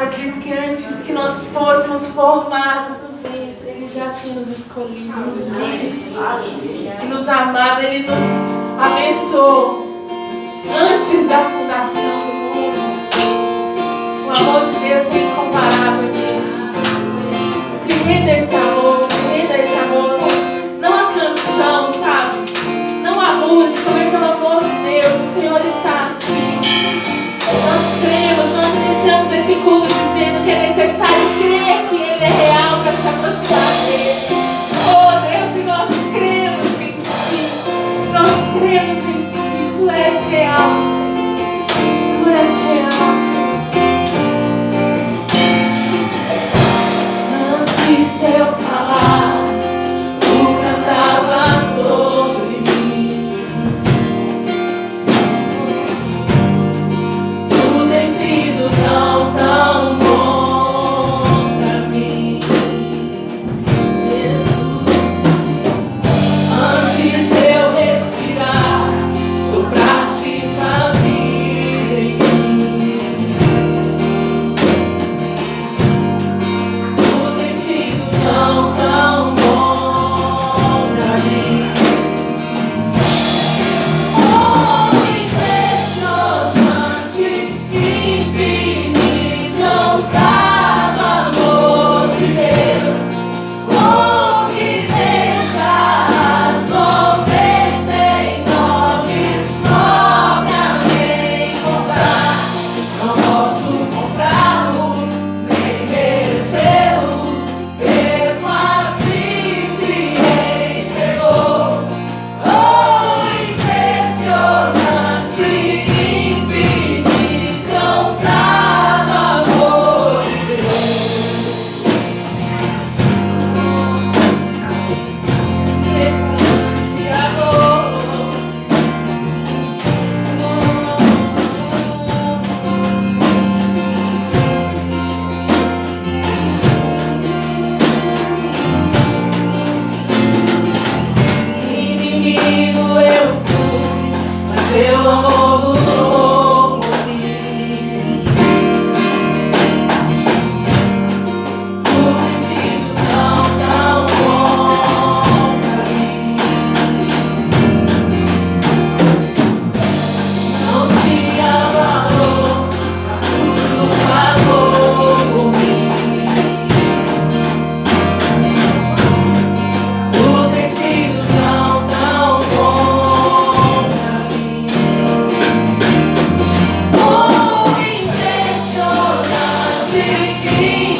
Diz que antes que nós fôssemos formados no ventre, Ele já tinha nos escolhido, nos visto e nos amado. Ele nos abençoou antes da fundação do mundo. O amor de Deus é incomparável mesmo. Se renda esse amor, se renda esse amor. Não a canção, sabe? Não a música, mas é o amor de Deus. O Senhor está aqui. Nós cremos, nós iniciamos esse culto dizendo que é necessário crer que Ele é real para se aproximar dEle. Oh Deus, e nós cremos em Ti. Nós cremos em Ti. Tu és real, Senhor. Tu és real, Senhor. Antes de eu falar, Tu cantava sobre mim. Tu tem sido tão, tão bom pra mim, Jesus. Antes de eu respirar, sopraste tua vida em mim. Tu tem sido tão, tão bom pra mim. Oh, impressionante, infinito, ousado amor de Deus. Oh, que deixa as 99 só pra me encontrar. Não posso comprá-lo, nem merecê-lo, mesmo assim se entregou. Oh, impressionante, infinito, ousado amor de Deus. Impressionante amor. Inimigo eu fui, mas teu amor lutou por mim. Tu tem sido tão, tão bom pra mim. Não tinha valor, mas tudo pagou por mim. Tu tem sido tão, tão bom pra mim. Oh, impressionante,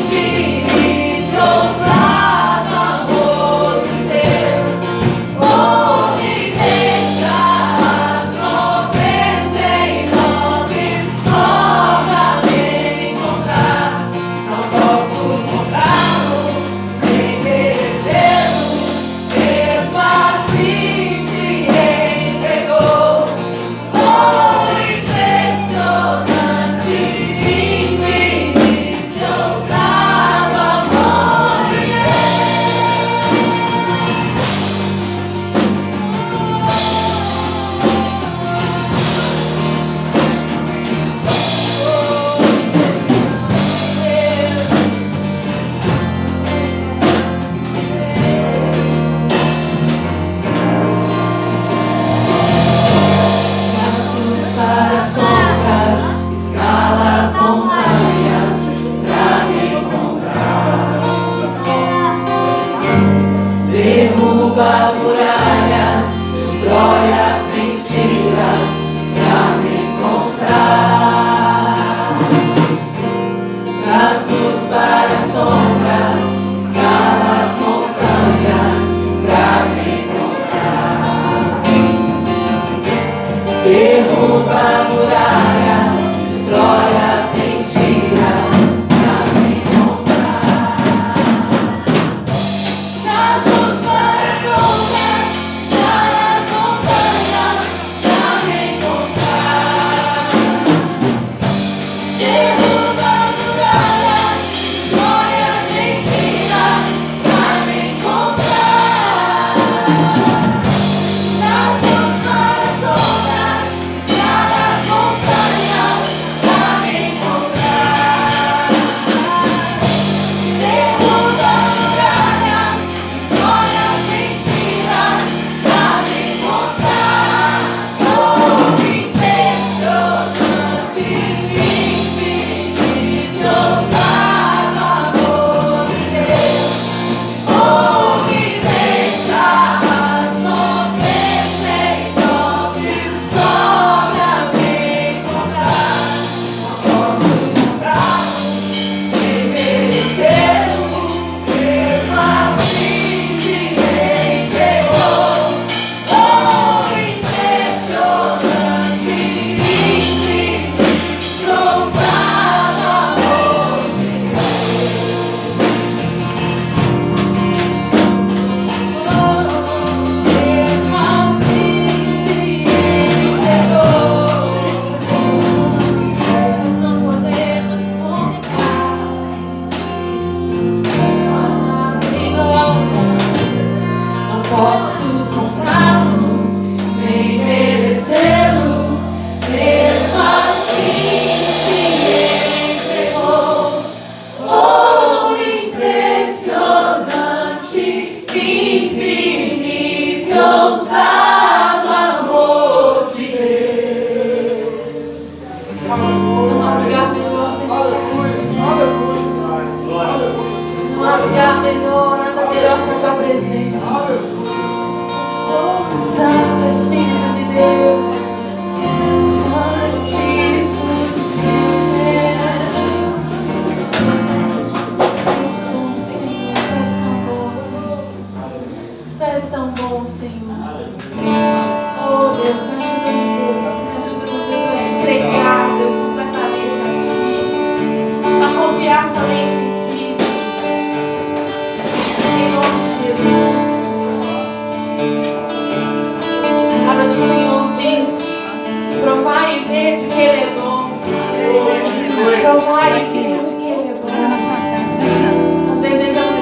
infinito, ousado amor de Deus. Oh, me deixa as 99 só pra me encontrar. Não posso comprá-lo, nem merecê-lo, mesmo assim se entregou. Oh, impressionante, infinito, ousado amor de Braços para sombras, escala as montanhas pra me encontrar. Derruba as muralhas, destrói as mentiras pra me encontrar. Braços para sombras, escala as montanhas pra me encontrar. Derruba as muralhas, destrói as mentiras pra me encontrar. Braços para sombras.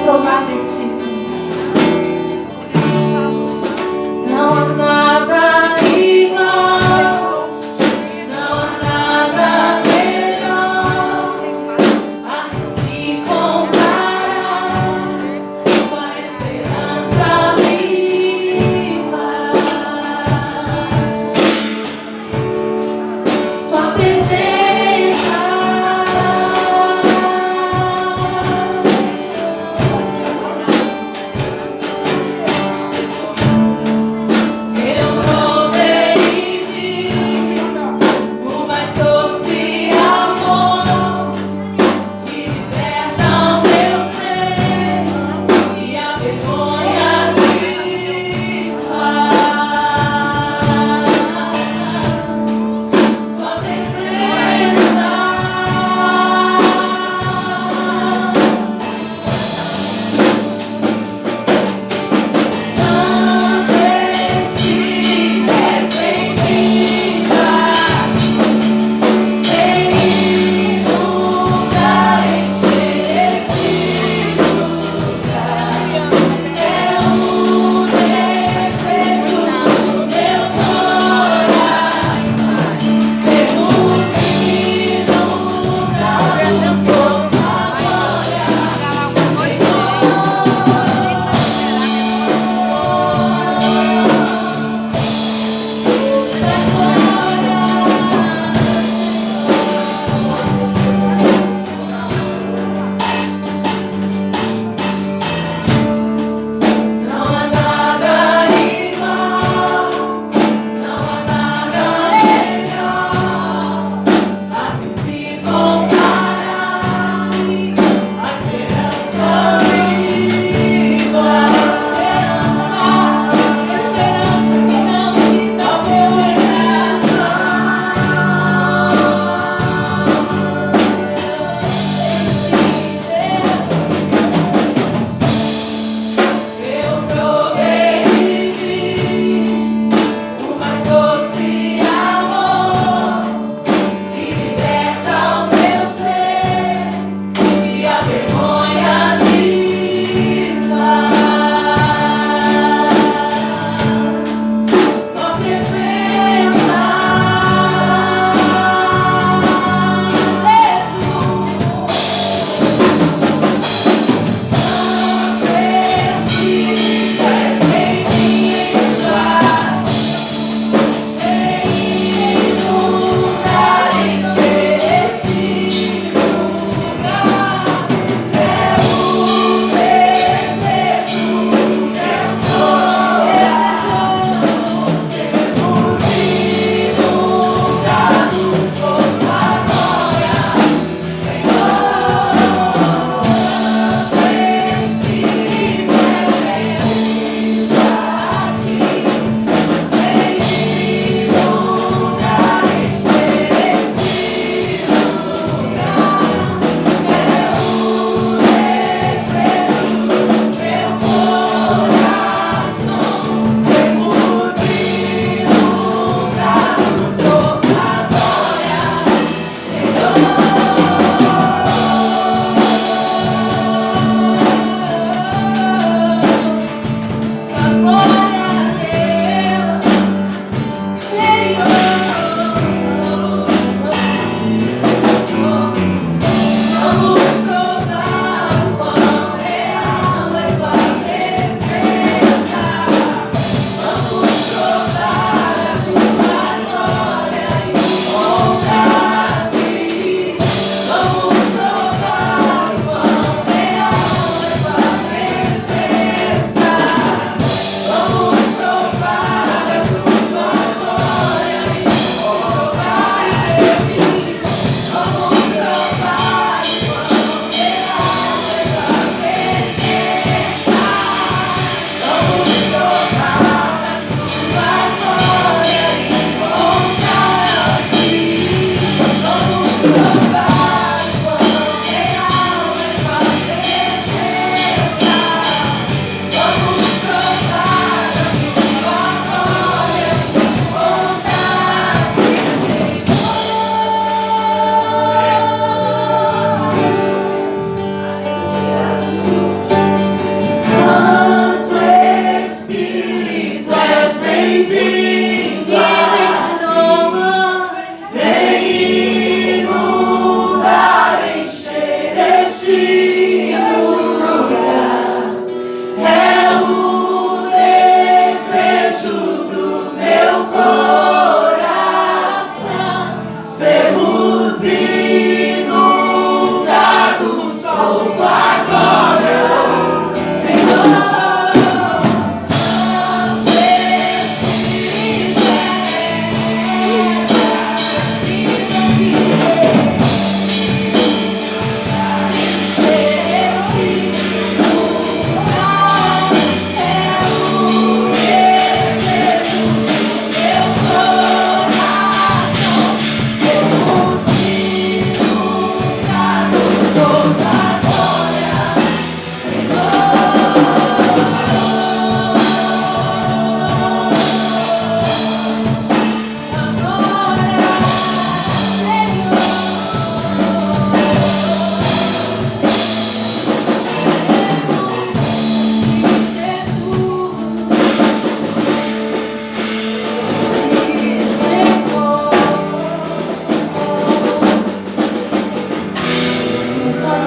transformada em Ti, Senhor. Não há nada igual, não há nada melhor a que se comparar com a esperança viva. Tua presença,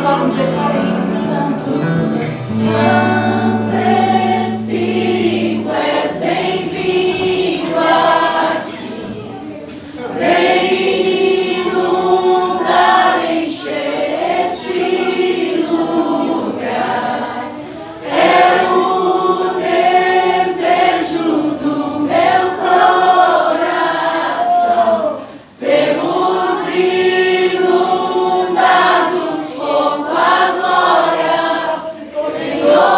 vozes declarem isso, Santo. Santo Espírito, és bem-vindo aqui. Vem inundar, encher este lugar. É o desejo do meu coração. Sermos inundados com a glória, Senhor.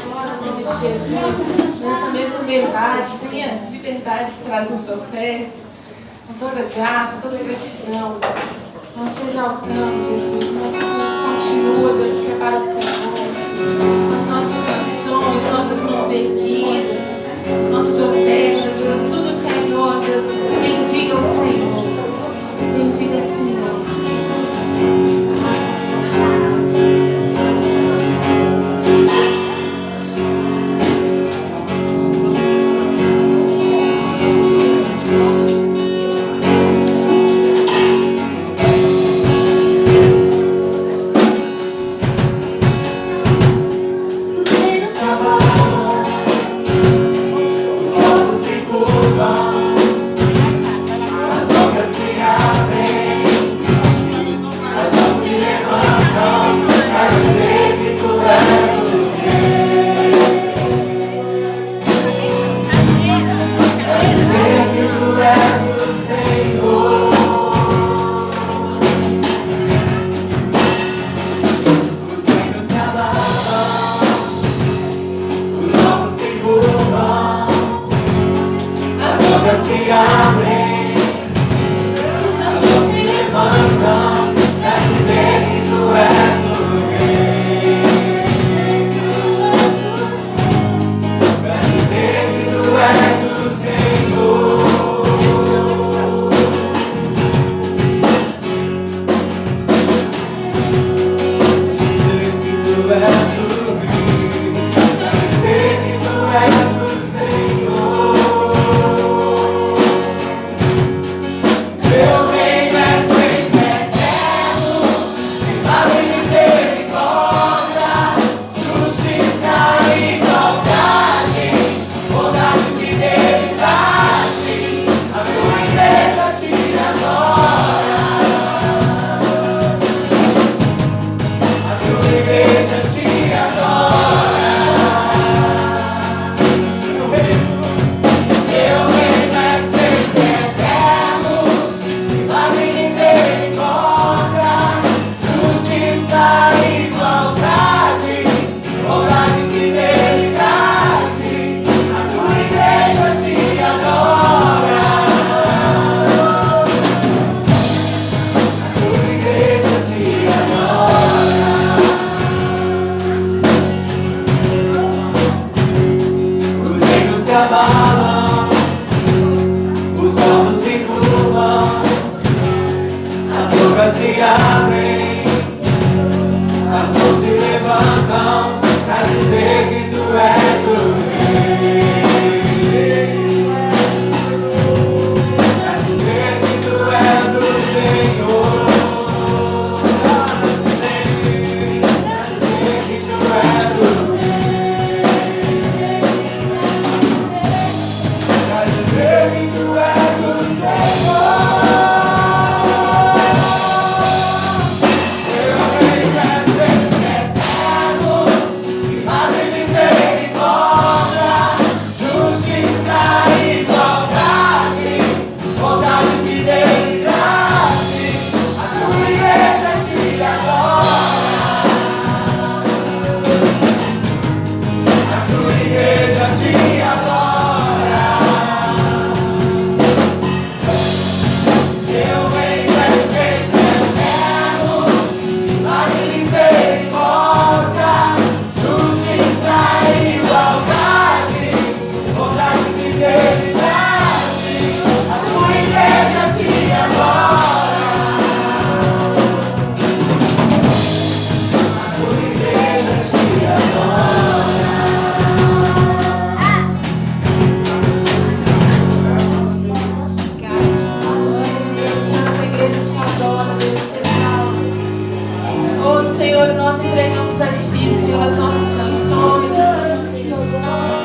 Glória ao nome de Jesus. Nessa mesma verdade, tenha liberdade de trazer sua fé, com toda graça, toda gratidão. Nós te exaltamos, Jesus. Nós continua, Deus, prepara o Senhor. As nossas canções, nossas mãos erguidas, nossas ofertas, Deus, tudo que é em nós, Deus, bendiga o Senhor. Bendiga o Senhor. Os reinos se abalam, Os povos se curvam, as bocas se abrem, as mãos se levantam para dizer que tu és o Rei. Para dizer que tu és o Senhor. Os reinos se abalam, os povos se curvam, as bocas se abrem, as mãos se levantam para dizer que tu és o Rei. Para dizer que tu és o Senhor. Dizer que tu és o Rei. Para dizer que tu és o Senhor.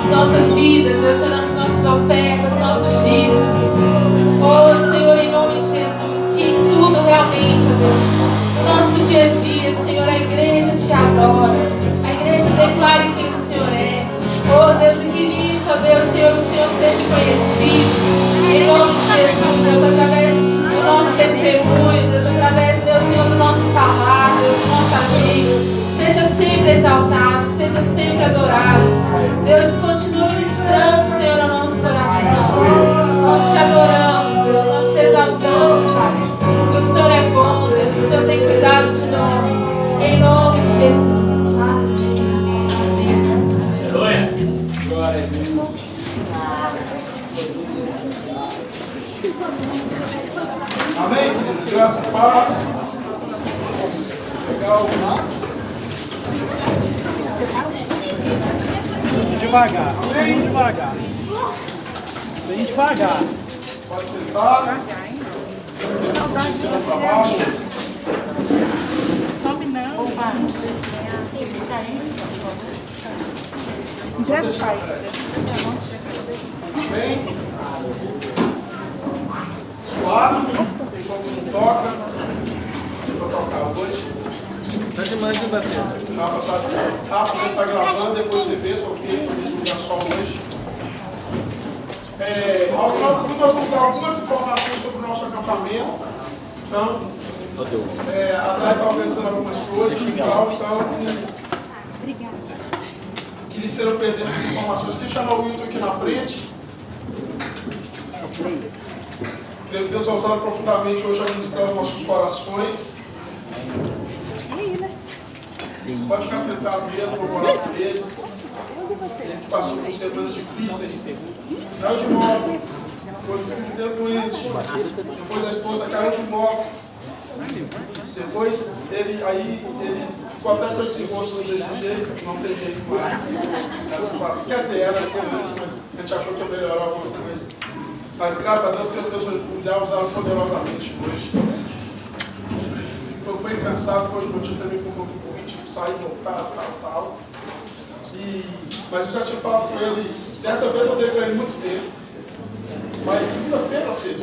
as nossas vidas, Deus, Senhor, nas nossas ofertas, nossos dízimos. Oh, Senhor, em nome de Jesus, que em tudo realmente, ó Deus, no nosso dia a dia, Senhor, a igreja te adora, a igreja declare quem o Senhor é. Oh, Deus, e que nisso, ó Deus, Senhor, o Senhor seja conhecido. Em nome de Jesus, Deus, através do nosso testemunho, Deus, através, Deus, Senhor, do nosso falar, Deus, do nosso agir. Seja sempre exaltado, seja sempre adorado. Deus, continue ministrando, Senhor, ao nosso coração. Nós te adoramos, Deus, nós te exaltamos, Pai. Porque o Senhor é bom, Deus, o Senhor tem cuidado de nós. Em nome de Jesus. Aleluia. Glória a Deus. Amém, queridos? Graça e paz. Legal. Devagar, bem devagar. Bem devagar. Pode sentar. Sobe não. Opa. Direto, pai. Amém? Suave. Tem como não toca. Vou tocar hoje. Tá demais de bater. Rafa está gravando, depois você vê, porque eu vou divulgar só hoje. Ao final do culto, nós vamos dar algumas informações sobre o nosso acampamento. Então, a Thay está organizando algumas coisas e tal. Então, queria que você não perdesse essas informações. Queria chamar o Wilton aqui na frente. Creio que Deus vai usar profundamente hoje a ministrar os nossos corações. Pode ficar sentado mesmo, vou orar por ele. Ele passou por semanas difíceis. Caiu de moto, foi filho doente, depois a esposa caiu de moto. Depois ele ficou até com esse rosto desse jeito, não tem jeito mais. Quer dizer, era assim antes, mas a gente achou que ia melhorar alguma coisa. Mas graças a Deus, Deus vai usar poderosamente hoje. Estou bem cansado, hoje o dia também foi um pouco ruim, tive que sair, voltar, tal. Mas eu já tinha falado com ele, dessa vez eu dei para ele muito tempo. Mas segunda-feira eu fiz.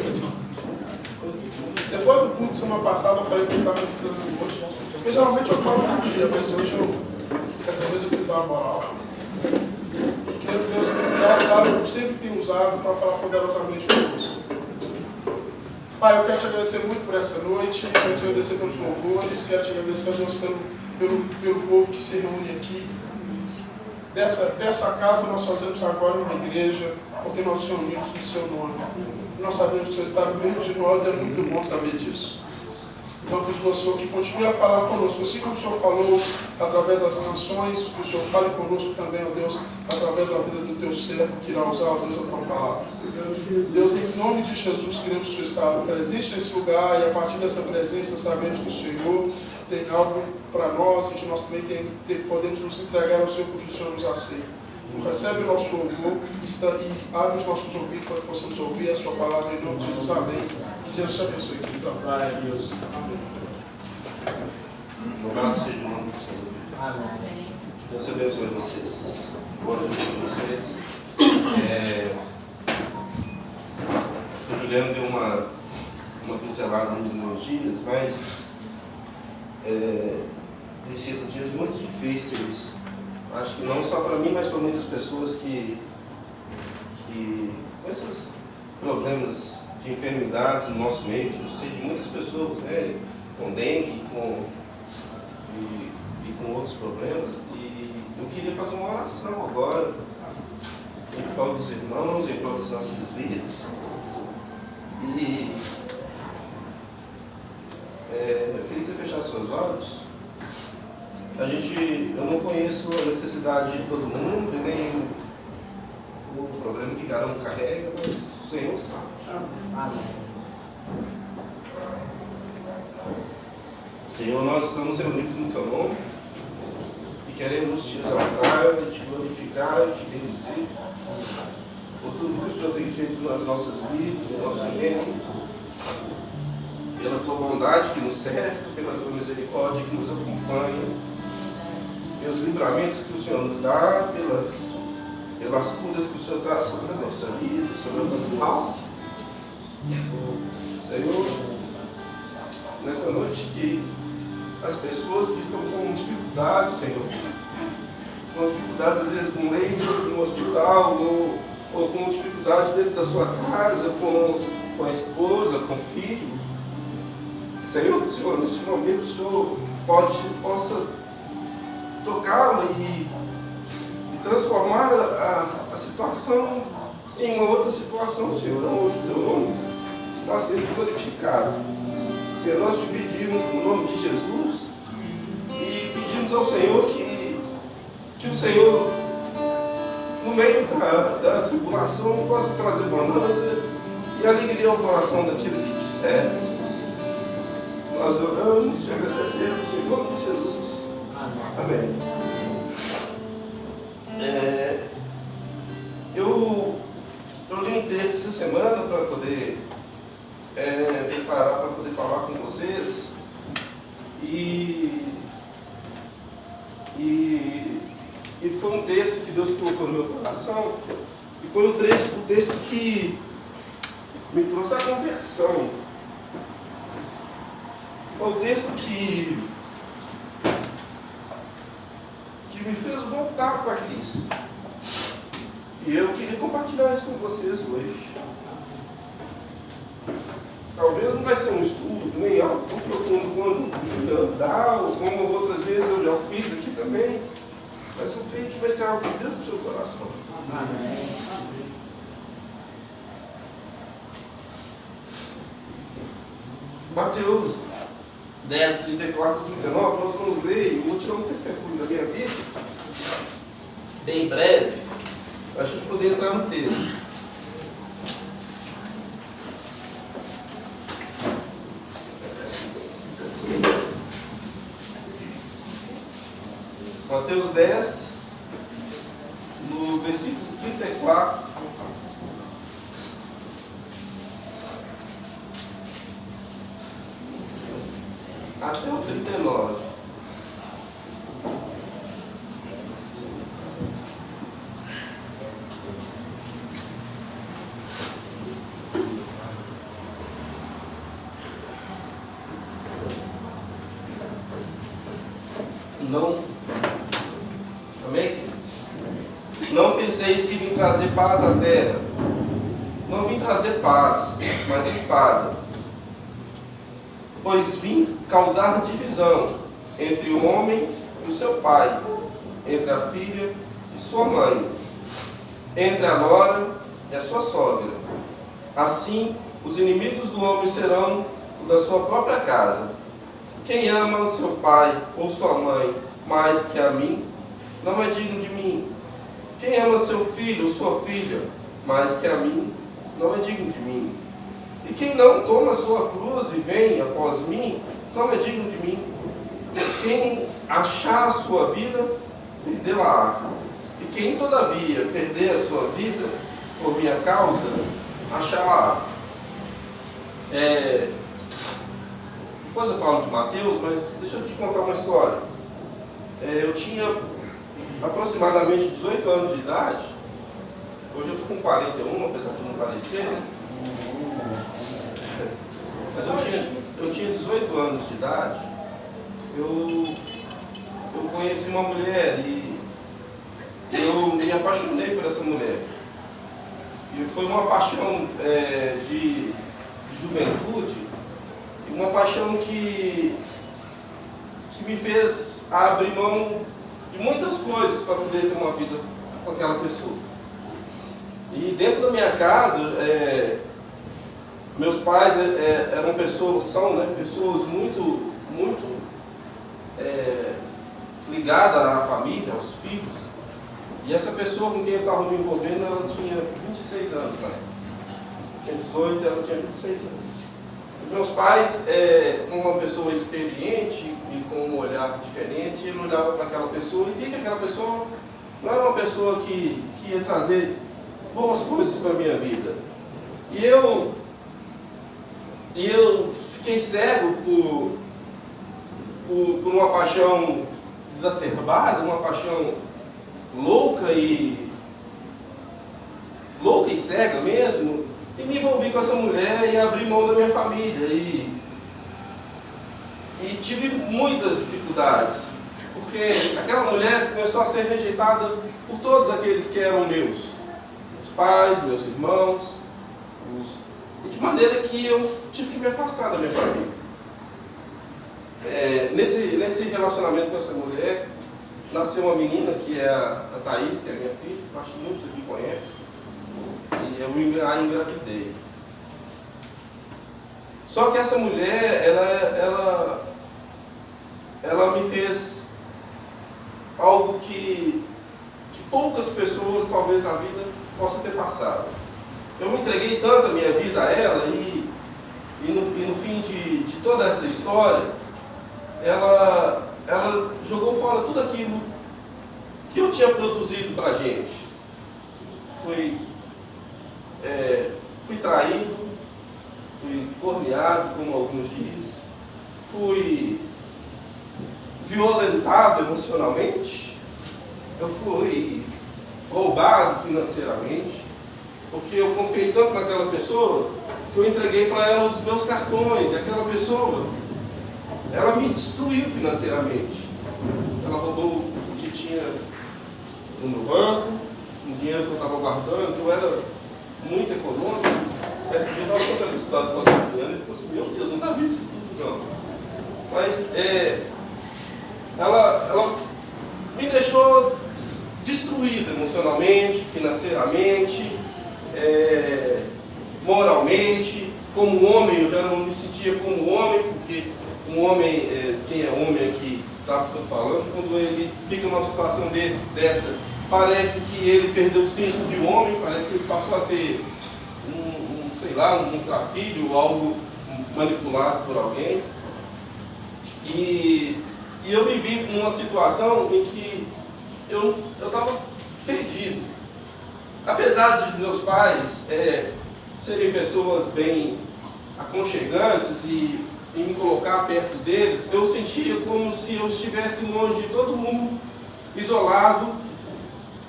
Depois do culto, semana passada, eu falei que ele estava ministrando hoje. Porque geralmente eu falo um dia, mas hoje dessa vez eu quis dar uma moral. E creio que Deus sempre tem usado para falar poderosamente conosco. Pai, eu quero te agradecer muito por essa noite, quero te agradecer pelos louvores, quero te agradecer, Deus, pelo povo que se reúne aqui. Dessa casa nós fazemos agora uma igreja, porque nós nos reunimos no seu nome. Nós sabemos que o Senhor está no meio de nós, é muito bom saber disso. Então, pedimos ao Senhor que continue a falar conosco, assim como o Senhor falou através das nações, que o Senhor fale conosco também, ó Deus, através da vida do teu servo, que irá usar, ó Deus, a tua palavra. Deus, em nome de Jesus, queremos que o Senhor esteja presente nesse lugar, e a partir dessa presença sabemos que o Senhor tem algo para nós e que nós também podemos nos entregar ao Senhor, porque o Senhor nos aceita. Recebe o nosso louvor e abre os nossos ouvidos para que possamos ouvir a sua palavra em nome de Jesus. Amém. Que Deus te abençoe. Então. Glória a Deus. Louvado seja o nome do Senhor. Amém. Deus abençoe vocês. Boa noite a vocês. O Juliano deu uma pincelada nos meus dias, mas tem sido dias muito difíceis. Acho que não só para mim, mas para muitas pessoas que com esses problemas de enfermidades no nosso meio, eu sei de muitas pessoas, né, com dengue, e com outros problemas, e eu queria fazer uma oração agora, em prol dos irmãos, em prol das nossas vidas, e eu queria que você fechasse seus olhos. Eu não conheço a necessidade de todo mundo, nem o problema que cada um carrega, mas o Senhor sabe. Senhor, nós estamos reunidos no teu nome e queremos te exaltar, te glorificar, te bendizer por tudo que o Senhor tem feito nas nossas vidas, no nosso meio, pela tua bondade que nos cerca, pela tua misericórdia que nos acompanha, pelos livramentos que o Senhor nos dá, pelas curas que o Senhor traz sobre a nossa vida, sobre a nossa alma. Senhor, nessa noite que as pessoas que estão com dificuldades, Senhor, com dificuldades às vezes no leito, no hospital, ou com dificuldade dentro da sua casa, com a esposa, com o filho, Senhor, nesse momento o Senhor possa tocá-la e transformar a situação em uma outra situação, Senhor, onde o teu nome está sendo glorificado. Senhor, nós te pedimos no nome de Jesus e pedimos ao Senhor que o Senhor, no meio da tribulação, possa trazer bonança e alegria ao coração daqueles que te servem, Senhor. Nós oramos e agradecemos em nome de Jesus. Amém. Eu li um texto essa semana para poder preparar, para poder falar com vocês. E foi um texto que Deus colocou no meu coração. E foi o texto que me trouxe a conversão. Foi o texto que me fez voltar para Cristo. E eu queria compartilhar isso com vocês hoje. Talvez não vai ser um estudo, nem algo tão profundo quanto o Juliano dá, ou como outras vezes eu já fiz aqui também. Mas eu creio que vai ser algo de Deus para o seu coração. Amém. Mateus 10, 34, 39, nós vamos ler, e vou tirar um testemunho da minha vida, bem breve, para a gente poder entrar no texto. Mateus 10, no versículo 34, até o 39. Amém? Não penseis que vim trazer paz à terra. Não vim trazer paz, mas espada. Pois vim causar divisão entre o homem e o seu pai, entre a filha e sua mãe, entre a nora e a sua sogra. Assim, os inimigos do homem serão o da sua própria casa. Quem ama o seu pai ou sua mãe mais que a mim, não é digno de mim. Quem ama seu filho ou sua filha mais que a mim, não é digno de mim. E quem não toma sua cruz e vem após mim, não é digno de mim. Quem achar a sua vida, perdê-la-á. E quem, todavia, perder a sua vida por minha causa, achá-la-á. Depois eu falo de Mateus, mas deixa eu te contar uma história. Eu tinha aproximadamente 18 anos de idade. Hoje eu estou com 41, apesar de não parecer, né? Mas eu tinha 18 anos de idade. Eu conheci uma mulher e eu me apaixonei por essa mulher. E foi uma paixão de juventude, uma paixão que me fez abrir mão de muitas coisas para poder ter uma vida com aquela pessoa. E dentro da minha casa, meus pais eram pessoas, são, né, pessoas muito ligadas à família, aos filhos. E essa pessoa com quem eu estava me envolvendo, ela tinha 26 anos, né? Eu tinha 18 e ela tinha 26 anos. Meus pais, com uma pessoa experiente e com um olhar diferente, ele olhava para aquela pessoa e via que aquela pessoa não era uma pessoa que ia trazer boas coisas para a minha vida. E eu fiquei cego por uma paixão exacerbada, uma paixão louca e louca e cega mesmo, e me envolvi com essa mulher e abri mão da minha família. E tive muitas dificuldades, porque aquela mulher começou a ser rejeitada por todos aqueles que eram meus pais, meus irmãos, de maneira que eu tive que me afastar da minha família. Nesse relacionamento com essa mulher, nasceu uma menina que é a Thaís, que é minha filha, acho que muitos aqui conhecem, e eu a engravidei. Só que essa mulher, ela me fez algo que poucas pessoas, talvez, na vida possam ter passado. Eu me entreguei tanto a minha vida a ela e no fim de toda essa história, ela jogou fora tudo aquilo que eu tinha produzido para a gente. Fui traído, fui corneado, como alguns dizem, fui violentado emocionalmente, eu fui roubado financeiramente, porque eu confiei tanto naquela pessoa que eu entreguei para ela os meus cartões, e aquela pessoa, ela me destruiu financeiramente. Ela roubou o que tinha no meu banco, um dinheiro que eu estava guardando, que eu era muito econômico. Certo dia eu estava contando essa história para o pastor Juliano e ficou assim, meu Deus, não sabia disso tudo não. Mas ela me deixou destruído emocionalmente, financeiramente, moralmente. Como homem, eu já não me sentia como homem, porque um homem, quem é homem aqui sabe o que eu estou falando, quando ele fica numa situação dessa, parece que ele perdeu o senso de homem, parece que ele passou a ser um trapilho, algo manipulado por alguém. E eu me vi numa situação em que eu estava perdido. Apesar de meus pais serem pessoas bem aconchegantes e me colocar perto deles, eu sentia como se eu estivesse longe de todo mundo, isolado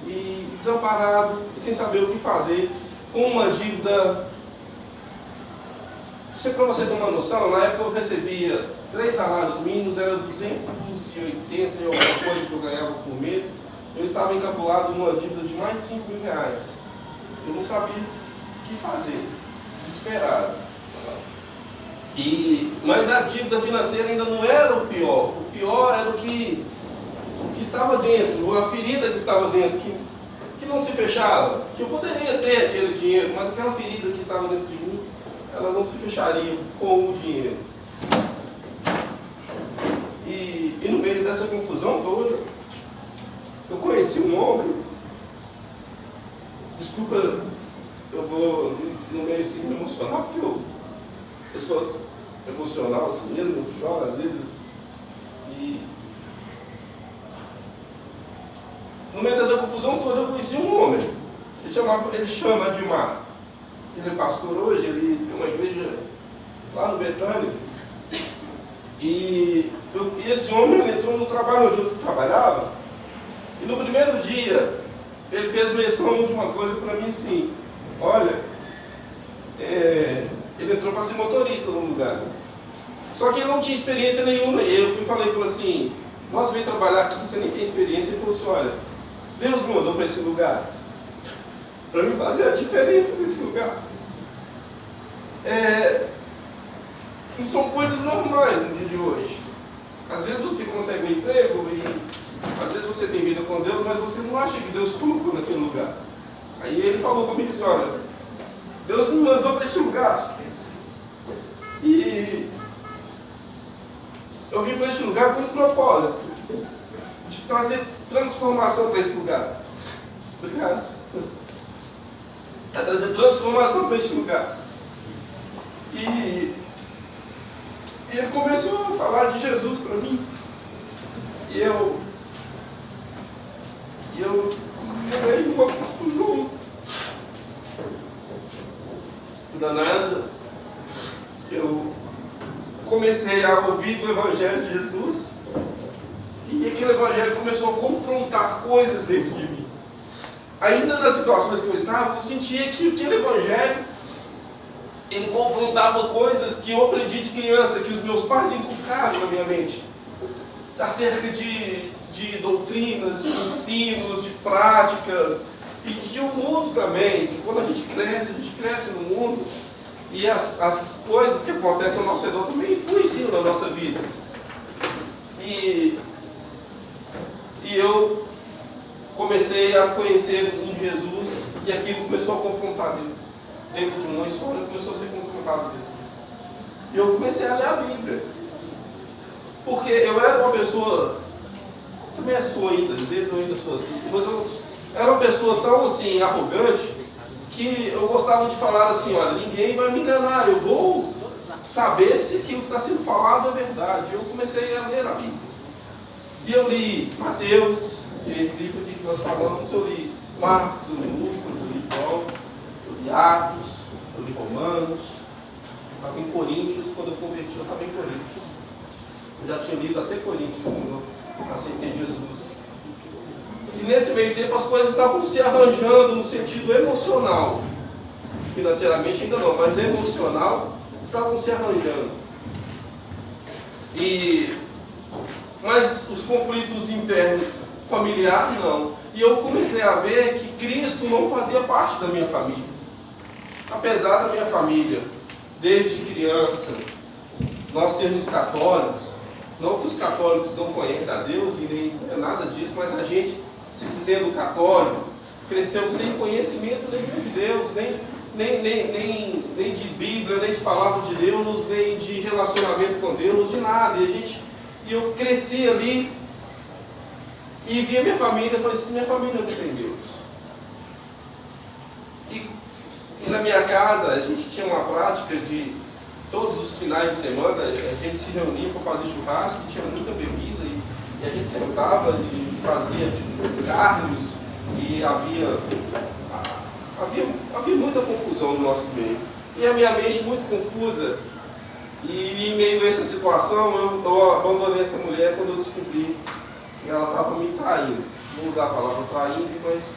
e desamparado, e sem saber o que fazer, com uma dívida. Para você ter uma noção, na época eu recebia 3 salários mínimos, era 280 e alguma coisa que eu ganhava por mês. Eu estava encapulado numa dívida de mais de 5 mil reais. Eu não sabia o que fazer, desesperado. Mas a dívida financeira ainda não era o pior. O pior era o que estava dentro, a ferida que estava dentro, que não se fechava. Que eu poderia ter aquele dinheiro, mas aquela ferida que estava dentro de mim, ela não se fecharia com o dinheiro. E no meio dessa confusão toda, eu conheci um homem. Desculpa, eu vou no meio assim me emocionar, porque eu sou emocional assim mesmo, eu choro às vezes. E no meio dessa confusão toda eu conheci um homem. Ele chama Admar. Ele é pastor hoje, ele tem uma igreja lá no Betânia. E esse homem ele entrou no trabalho onde eu trabalhava. E no primeiro dia, ele fez menção de uma coisa para mim assim: olha, ele entrou para ser motorista no lugar. Só que ele não tinha experiência nenhuma. E eu falei para ele assim: nossa, vem trabalhar aqui, você nem tem experiência. Ele falou assim: olha, Deus me mandou para esse lugar para me fazer a diferença nesse lugar. E são coisas normais no dia de hoje. Às vezes você consegue um emprego e às vezes você tem vida com Deus, mas você não acha que Deus colocou naquele lugar. Aí ele falou comigo assim: olha, Deus me mandou para esse lugar. E eu vim para esse lugar com um propósito de trazer transformação para esse lugar. Obrigado. Para trazer transformação para esse lugar. E ele começou a falar de Jesus para mim. E eu entrei numa confusão danada. Eu comecei a ouvir do Evangelho de Jesus. E aquele Evangelho começou a confrontar coisas dentro de mim. ainda nas situações que eu estava, eu sentia que aquele evangelho, ele confrontava coisas que eu aprendi de criança, que os meus pais inculcaram na minha mente, acerca de doutrinas, de ensinos, de práticas, e que o mundo também, que quando a gente cresce no mundo, e as coisas que acontecem ao nosso redor também influenciam na nossa vida. E eu comecei a conhecer um Jesus, e aquilo começou a confrontar dentro de uma história, começou a ser confrontado dentro de mim. E eu comecei a ler a Bíblia. Porque eu era uma pessoa, também sou ainda, às vezes eu ainda sou assim, mas eu era uma pessoa tão assim, arrogante, que eu gostava de falar assim, olha, ninguém vai me enganar, eu vou saber se aquilo que está sendo falado é verdade. Eu comecei a ler a Bíblia. E eu li Mateus, que é esse livro aqui que nós falamos, eu li Marcos, eu li Lucas, eu li João, eu li Atos, eu li Romanos, eu estava em Coríntios, quando eu converti eu estava em Coríntios. Eu já tinha lido até Coríntios quando eu aceitei Jesus. E nesse meio tempo as coisas estavam se arranjando no sentido emocional. Financeiramente ainda não, mas emocional estavam se arranjando. Mas os conflitos internos, familiares, não. E eu comecei a ver que Cristo não fazia parte da minha família. Apesar da minha família, desde criança, nós sermos católicos, não que os católicos não conheçam a Deus, e nem é nada disso, mas a gente, se dizendo católico, cresceu sem conhecimento nenhum de Deus, nem de Bíblia, nem de palavra de Deus, nem de relacionamento com Deus, de nada. E eu cresci ali e via minha família e falei assim, minha família não tem Deus. E na minha casa a gente tinha uma prática de todos os finais de semana a gente se reunia para fazer churrasco, tinha muita bebida e a gente sentava e fazia escárnios e havia muita confusão no nosso meio. E a minha mente muito confusa. E em meio a essa situação, eu abandonei essa mulher quando eu descobri que ela estava me traindo. Não vou usar a palavra traindo, mas...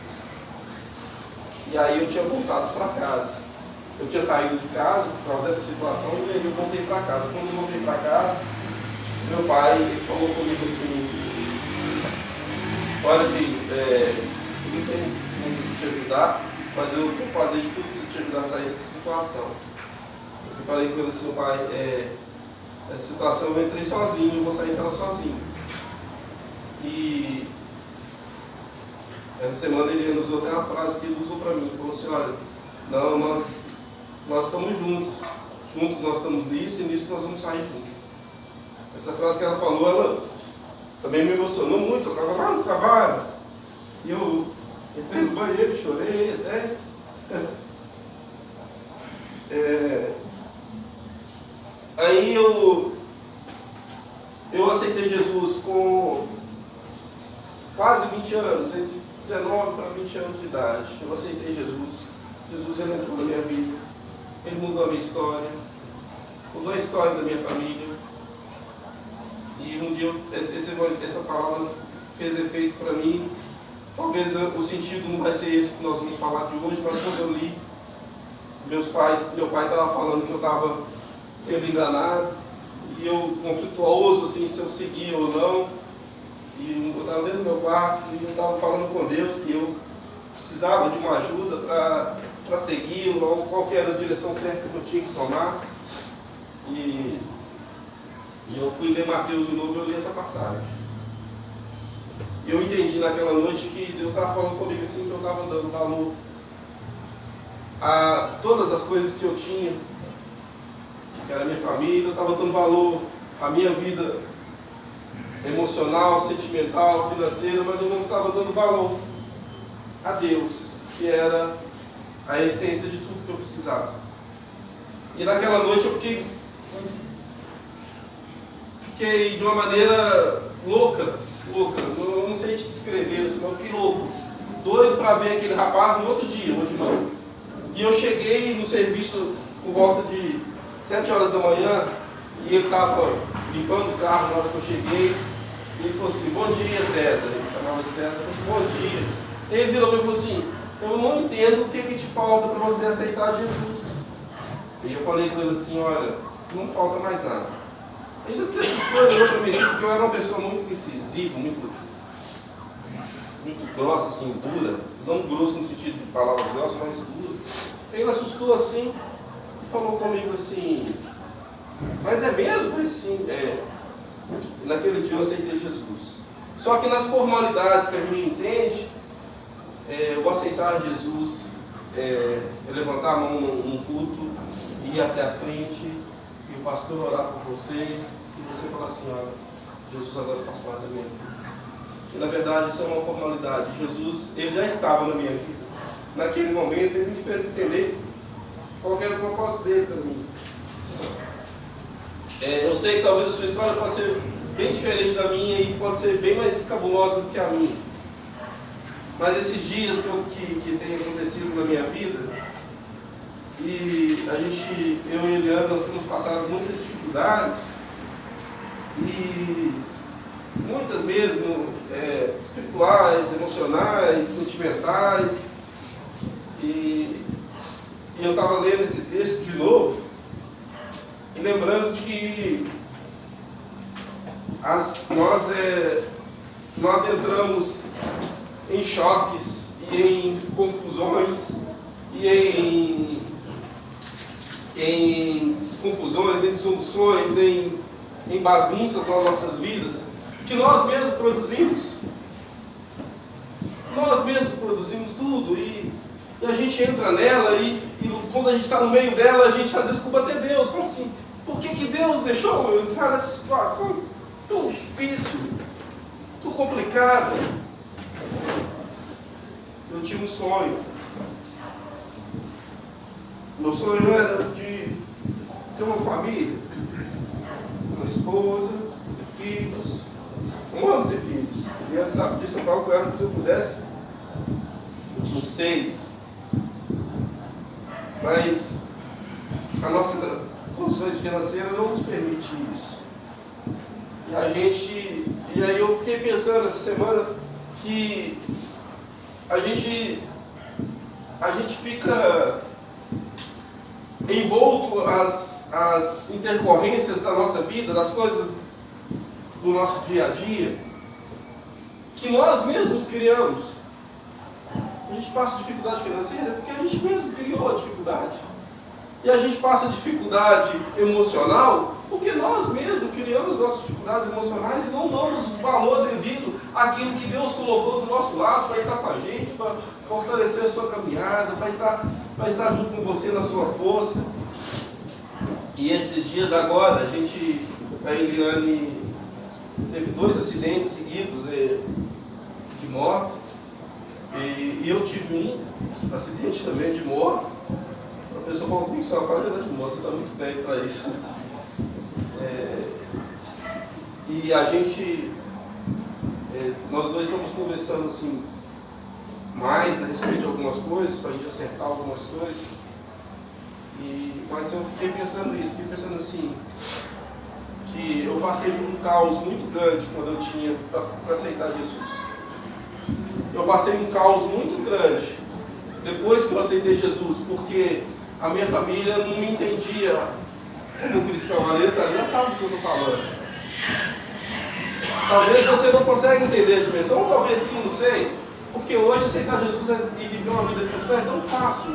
E aí eu tinha voltado para casa. Eu tinha saído de casa por causa dessa situação e aí eu voltei para casa. Quando eu voltei para casa, meu pai falou comigo assim, olha filho, eu não tenho muito te ajudar, mas eu vou fazer de tudo para te ajudar a sair dessa situação. Eu falei com ele assim, pai, essa situação eu entrei sozinho, eu vou sair dela sozinho. E essa semana ele nos usou até uma frase que ele usou para mim, ele falou assim, olha, não, nós estamos juntos nós estamos nisso e nisso nós vamos sair juntos. Essa frase que ela falou, ela também me emocionou muito. Eu estava lá no trabalho e eu entrei no banheiro, chorei até. Aí eu aceitei Jesus com quase 20 anos, entre 19 para 20 anos de idade. Eu aceitei Jesus. Jesus ele entrou na minha vida. Ele mudou a minha história. Mudou a história da minha família. E um dia essa palavra fez efeito para mim. Talvez o sentido não vai ser esse que nós vamos falar aqui hoje, mas quando eu li, meu pai estava falando que eu estava sendo enganado, e eu conflituoso assim, se eu seguia ou não. E eu estava dentro do meu quarto e eu estava falando com Deus que eu precisava de uma ajuda para seguir, ou qual que era a direção certa que eu tinha que tomar. E eu fui ler Mateus de novo e eu li essa passagem. E eu entendi naquela noite que Deus estava falando comigo assim, que eu estava dando valor a todas as coisas que eu tinha, que era a minha família, eu estava dando valor à minha vida emocional, sentimental, financeira, mas eu não estava dando valor a Deus, que era a essência de tudo que eu precisava. E naquela noite eu fiquei de uma maneira louca, eu não sei te descrever assim, eu fiquei louco, doido para ver aquele rapaz no outro dia, hoje não. E eu cheguei no serviço por volta de 7 horas da manhã, e ele estava limpando o carro na hora que eu cheguei, e ele falou assim, bom dia César, ele me chamava de César, ele falou assim, bom dia. Ele virou para mim e falou assim, eu não entendo o que te falta para você aceitar Jesus. E eu falei com ele assim, olha, não falta mais nada. Ainda que essa história olhou para mim assim, porque eu era uma pessoa muito incisiva, muito grossa, assim, dura. Não grosso no sentido de palavras grossas, mas dura. Ele assustou assim e falou comigo assim, mas é mesmo? Eu falei sim, é. Naquele dia eu aceitei Jesus. Só que nas formalidades que a gente entende, o aceitar Jesus é levantar a mão num culto, ir até a frente, e o pastor orar por você, e você falar assim, olha, Jesus agora faz parte da minha vida. E na verdade isso é uma formalidade. Jesus, ele já estava na minha vida. Naquele momento ele me fez entender qual era o propósito dele para mim. Eu sei que talvez a sua história pode ser bem diferente da minha e pode ser bem mais cabulosa do que a minha. Mas esses dias que tem acontecido na minha vida, e eu e Eliana, nós temos passado muitas dificuldades, e muitas mesmo, espirituais, emocionais, sentimentais, e eu estava lendo esse texto de novo, e lembrando de que nós entramos em choques e em confusões e em confusões, em dissoluções, em bagunças nas nossas vidas, que nós mesmos produzimos. Nós mesmos produzimos tudo e a gente entra nela e quando a gente está no meio dela, a gente às vezes culpa até Deus. Fala assim, por que Deus deixou eu entrar nessa situação tão difícil, tão complicada? Eu tinha um sonho. Meu sonho era de ter uma família, uma esposa, ter filhos. Eu amo ter filhos. E ela sabe disso, eu falo com ela que se eu pudesse, eu tinha 6. Mas a nossa condições financeiras não nos permite isso. E aí eu fiquei pensando essa semana que a gente fica envolto às intercorrências da nossa vida, das coisas do nosso dia a dia, que nós mesmos criamos. A gente passa dificuldade financeira porque a gente mesmo criou a dificuldade. E a gente passa dificuldade emocional porque nós mesmos criamos nossas dificuldades emocionais e não damos o valor devido àquilo que Deus colocou do nosso lado para estar com a gente, para fortalecer a sua caminhada, para estar junto com você na sua força. E esses dias agora, a Eliane teve 2 acidentes seguidos de moto, e eu tive um acidente também de moto. A pessoa falou comigo, só para de andar de moto, você está muito velho para isso. E nós dois estamos conversando assim, mais a respeito de algumas coisas, para a gente acertar algumas coisas. Mas eu fiquei pensando assim, que eu passei por um caos muito grande quando eu tinha para aceitar Jesus. Eu passei um caos muito grande depois que eu aceitei Jesus, porque a minha família não me entendia como cristão. A letra já sabe o que eu estou falando. Talvez você não consiga entender a dimensão, ou talvez sim, não sei. Porque hoje aceitar Jesus e viver uma vida cristã é tão fácil.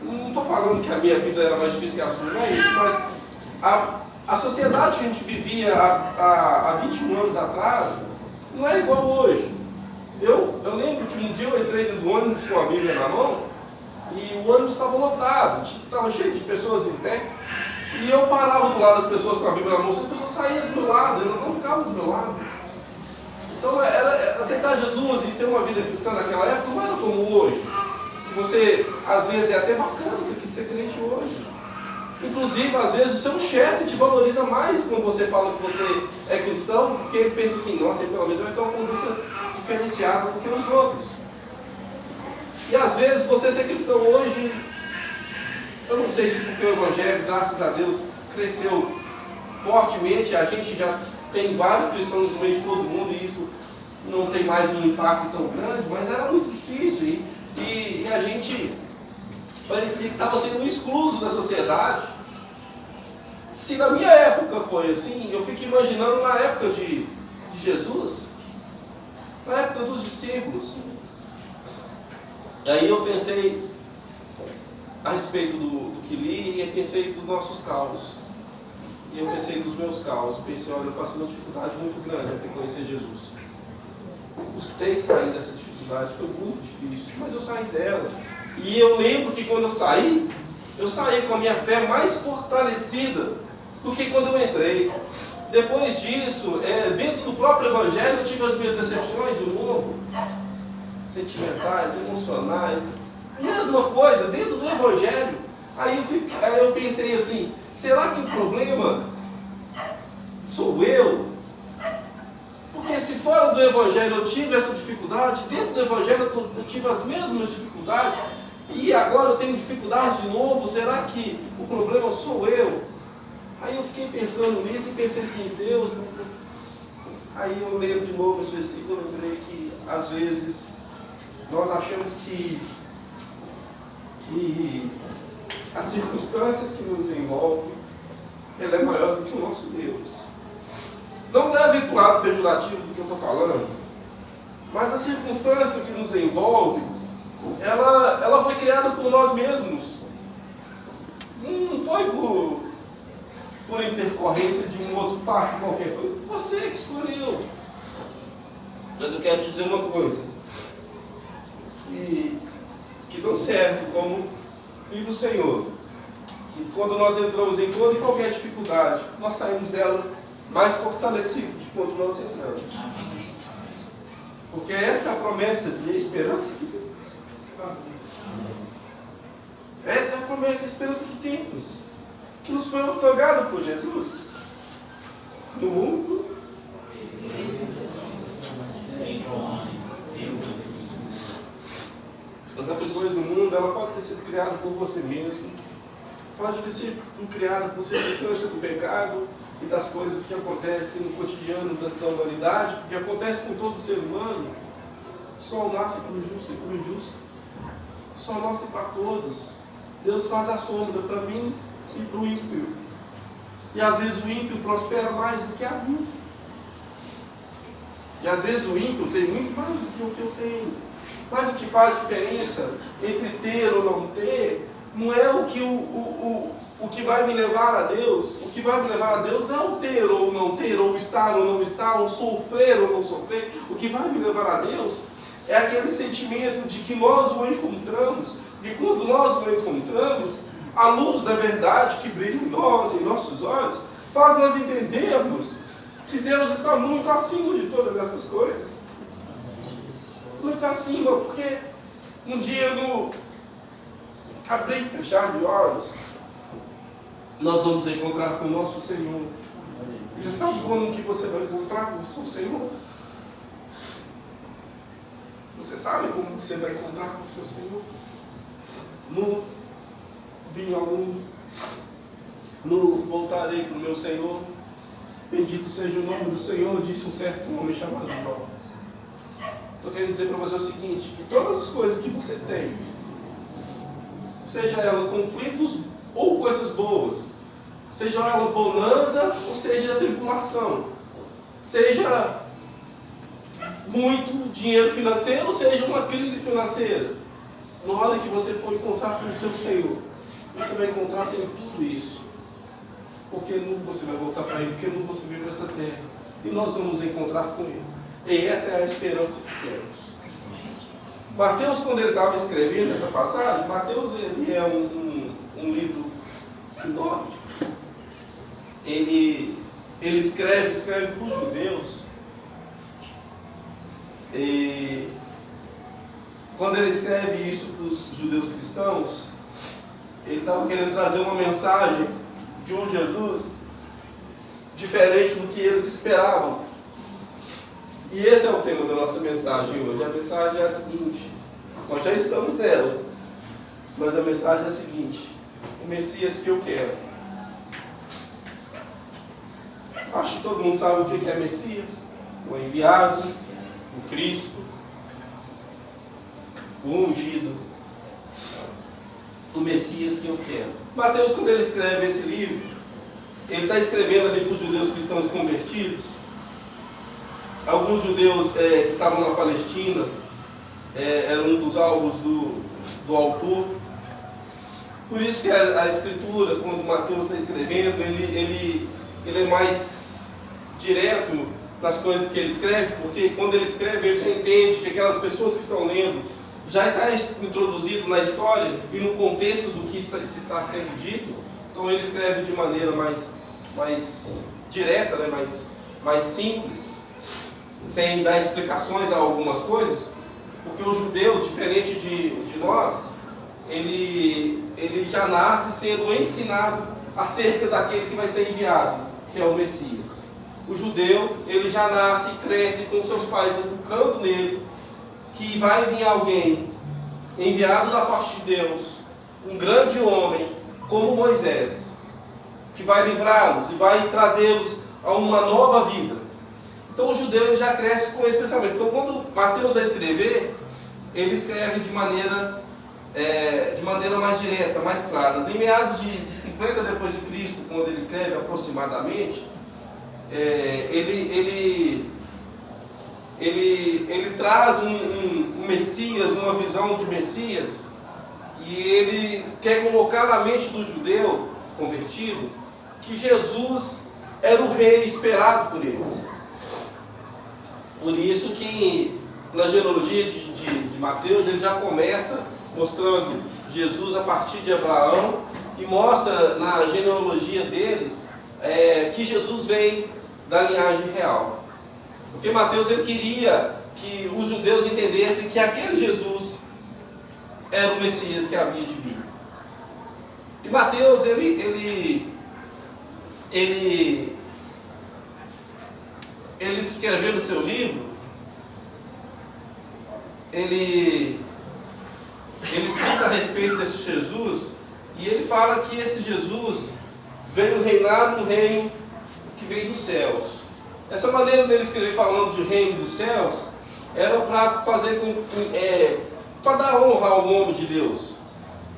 Não estou falando que a minha vida era mais difícil que a sua, não é isso, mas a sociedade que a gente vivia há 21 anos atrás não é igual hoje. Eu lembro que um dia eu entrei dentro do ônibus com a Bíblia na mão e o ônibus estava lotado, estava cheio de pessoas em pé. E eu parava do lado das pessoas com a Bíblia na mão, as pessoas saíam do meu lado, elas não ficavam do meu lado. Então, aceitar Jesus e ter uma vida cristã naquela época não era como hoje. Você, às vezes, é até bacana você quer ser crente hoje. Inclusive, às vezes, o seu chefe te valoriza mais quando você fala que você é cristão, porque ele pensa assim, nossa, ele pelo menos vai ter uma conduta diferenciada do que os outros. E às vezes, você ser cristão hoje, eu não sei se porque o Evangelho, graças a Deus, cresceu fortemente, a gente já tem vários cristãos no meio de todo mundo e isso não tem mais um impacto tão grande, mas era muito difícil e a gente parecia que estava sendo excluso da sociedade. Se na minha época foi assim, eu fico imaginando na época de Jesus, na época dos discípulos. Aí eu pensei a respeito do que li e pensei dos nossos caos. E eu pensei dos meus caos. Pensei, olha, eu passei uma dificuldade muito grande até conhecer Jesus. Custei sair dessa dificuldade, foi muito difícil, mas eu saí dela. E eu lembro que quando eu saí com a minha fé mais fortalecida do que quando eu entrei. Depois disso, dentro do próprio Evangelho, eu tive as minhas decepções de novo, sentimentais, emocionais, mesma coisa, dentro do Evangelho. Aí eu pensei assim, será que o problema sou eu? Porque se fora do Evangelho eu tive essa dificuldade, dentro do Evangelho eu tive as mesmas dificuldades, e agora eu tenho dificuldade de novo, será que o problema sou eu? Aí eu fiquei pensando nisso e pensei assim, Deus... Aí eu leio de novo esse versículo, eu lembrei que às vezes nós achamos que as circunstâncias que nos envolvem, ela é maior do que o nosso Deus. Não leve para o lado pejorativo do que eu estou falando, mas a circunstância que nos envolve, ela foi criada por nós mesmos. Não foi por intercorrência de um outro fato qualquer, foi você que escolheu. Mas eu quero dizer uma coisa, que deu certo, como vive o Senhor, que quando nós entramos em toda e qualquer dificuldade, nós saímos dela mais fortalecidos de quando nós entramos. Porque essa é a promessa de esperança que temos. Essa é a promessa de esperança que temos, que nos foi otorgada por Jesus. No mundo, as aflições do mundo, ela pode ter sido criada por você mesmo, pode ter sido criada por circunstância do pecado e das coisas que acontecem no cotidiano da humanidade, porque acontece com todo ser humano. Sol nasce para o justo e para o injusto, sol nasce para todos. Deus faz a sombra para mim e para o ímpio, e às vezes o ímpio prospera mais do que a mim, e às vezes o ímpio tem muito mais do que o que eu tenho. Mas o que faz diferença entre ter ou não ter, não é o que vai me levar a Deus. O que vai me levar a Deus não é o ter ou não ter, ou estar ou não estar, ou sofrer ou não sofrer. O que vai me levar a Deus é aquele sentimento de que nós o encontramos, e quando nós o encontramos, a luz da verdade que brilha em nós, em nossos olhos, faz nós entendermos que Deus está muito acima de todas essas coisas. Muito acima, porque um dia no abrir e fechar de olhos, nós vamos encontrar com o nosso Senhor. E você sabe como que você vai encontrar com o seu Senhor? Você sabe como você vai encontrar com o seu Senhor? No vim ao mundo, no voltarei para o meu Senhor. Bendito seja o nome do Senhor, disse um certo homem chamado Jó. Estou querendo dizer para você o seguinte, que todas as coisas que você tem, seja ela conflitos ou coisas boas, seja ela bonança ou seja tribulação, seja muito dinheiro financeiro ou seja uma crise financeira, na hora que você for encontrar com o seu Senhor, você vai encontrar sempre tudo isso. Porque nunca você vai voltar para Ele, porque nunca você veio para essa terra. E nós vamos encontrar com Ele. E essa é a esperança que temos. Mateus, quando ele estava escrevendo essa passagem, Mateus ele é um livro sinóptico. Ele escreve para os judeus. E quando ele escreve isso para os judeus cristãos, ele estava querendo trazer uma mensagem de um Jesus diferente do que eles esperavam. E esse é o tema da nossa mensagem hoje. A mensagem é a seguinte, nós já estamos nela, mas a mensagem é a seguinte: o Messias que eu quero. Acho que todo mundo sabe o que é Messias, o enviado, o Cristo, o ungido, o Messias que eu quero. Mateus, quando ele escreve esse livro, ele está escrevendo ali para os judeus cristãos convertidos. Alguns judeus que estavam na Palestina, era um dos alvos do autor. Por isso que a escritura, quando Mateus está escrevendo, ele é mais direto nas coisas que ele escreve, porque quando ele escreve, ele já entende que aquelas pessoas que estão lendo já está introduzido na história e no contexto do que se está sendo dito. Então ele escreve de maneira mais direta, né? mais simples, sem dar explicações a algumas coisas, porque o judeu, diferente de nós, ele já nasce sendo ensinado acerca daquele que vai ser enviado, que é o Messias. O judeu, ele já nasce e cresce com seus pais educando nele, que vai vir alguém enviado da parte de Deus, um grande homem como Moisés, que vai livrá-los e vai trazê-los a uma nova vida. Então o judeu ele já cresce com esse pensamento. Então quando Mateus vai escrever, ele escreve de maneira mais direta, mais clara. Em meados de 50 depois de Cristo, quando ele escreve aproximadamente, ele traz um Messias, uma visão de Messias, e ele quer colocar na mente do judeu convertido que Jesus era o rei esperado por eles. Por isso que na genealogia de Mateus ele já começa mostrando Jesus a partir de Abraão e mostra na genealogia dele que Jesus vem da linhagem real. Porque Mateus ele queria que os judeus entendessem que aquele Jesus era o Messias que havia de vir. E Mateus ele escrevendo no seu livro, ele cita a respeito desse Jesus e ele fala que esse Jesus veio reinar no reino que veio dos céus. Essa maneira dele escrever falando de reino dos céus era para fazer para dar honra ao nome de Deus,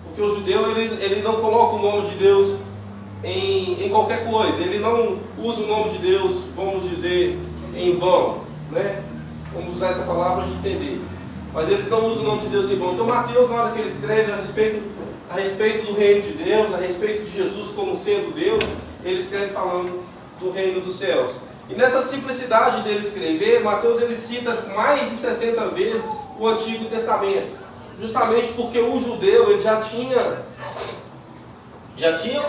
porque o judeu ele não coloca o nome de Deus em qualquer coisa, ele não usa o nome de Deus, vamos dizer, em vão, né? Vamos usar essa palavra de entender, mas eles não usam o nome de Deus em vão. Então Mateus, na hora que ele escreve a respeito do reino de Deus, a respeito de Jesus como sendo Deus, ele escreve falando do reino dos céus. E nessa simplicidade dele escrever, Mateus ele cita mais de 60 vezes o Antigo Testamento, justamente porque o judeu ele já tinha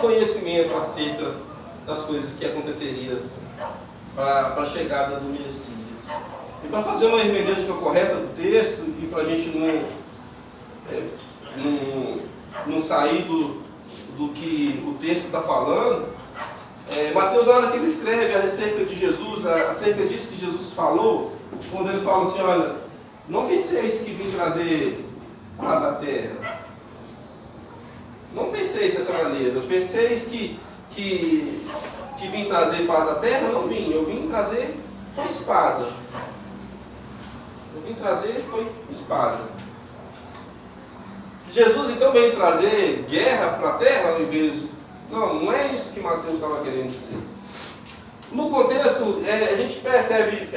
conhecimento acerca das coisas que aconteceriam para a chegada do Messias. E para fazer uma hermenêutica correta do texto e para a gente não sair do que o texto está falando, Mateus, na hora que ele escreve acerca de Jesus, acerca disso que Jesus falou, quando ele fala assim, olha, não penseis que vim trazer paz à terra. Não penseis dessa maneira. Penseis que vim trazer paz à terra? Não vim. Eu vim trazer foi espada. Eu vim trazer foi espada. Jesus então veio trazer guerra para a terra ao invés. Não é isso que Mateus estava querendo dizer. No contexto, a gente percebe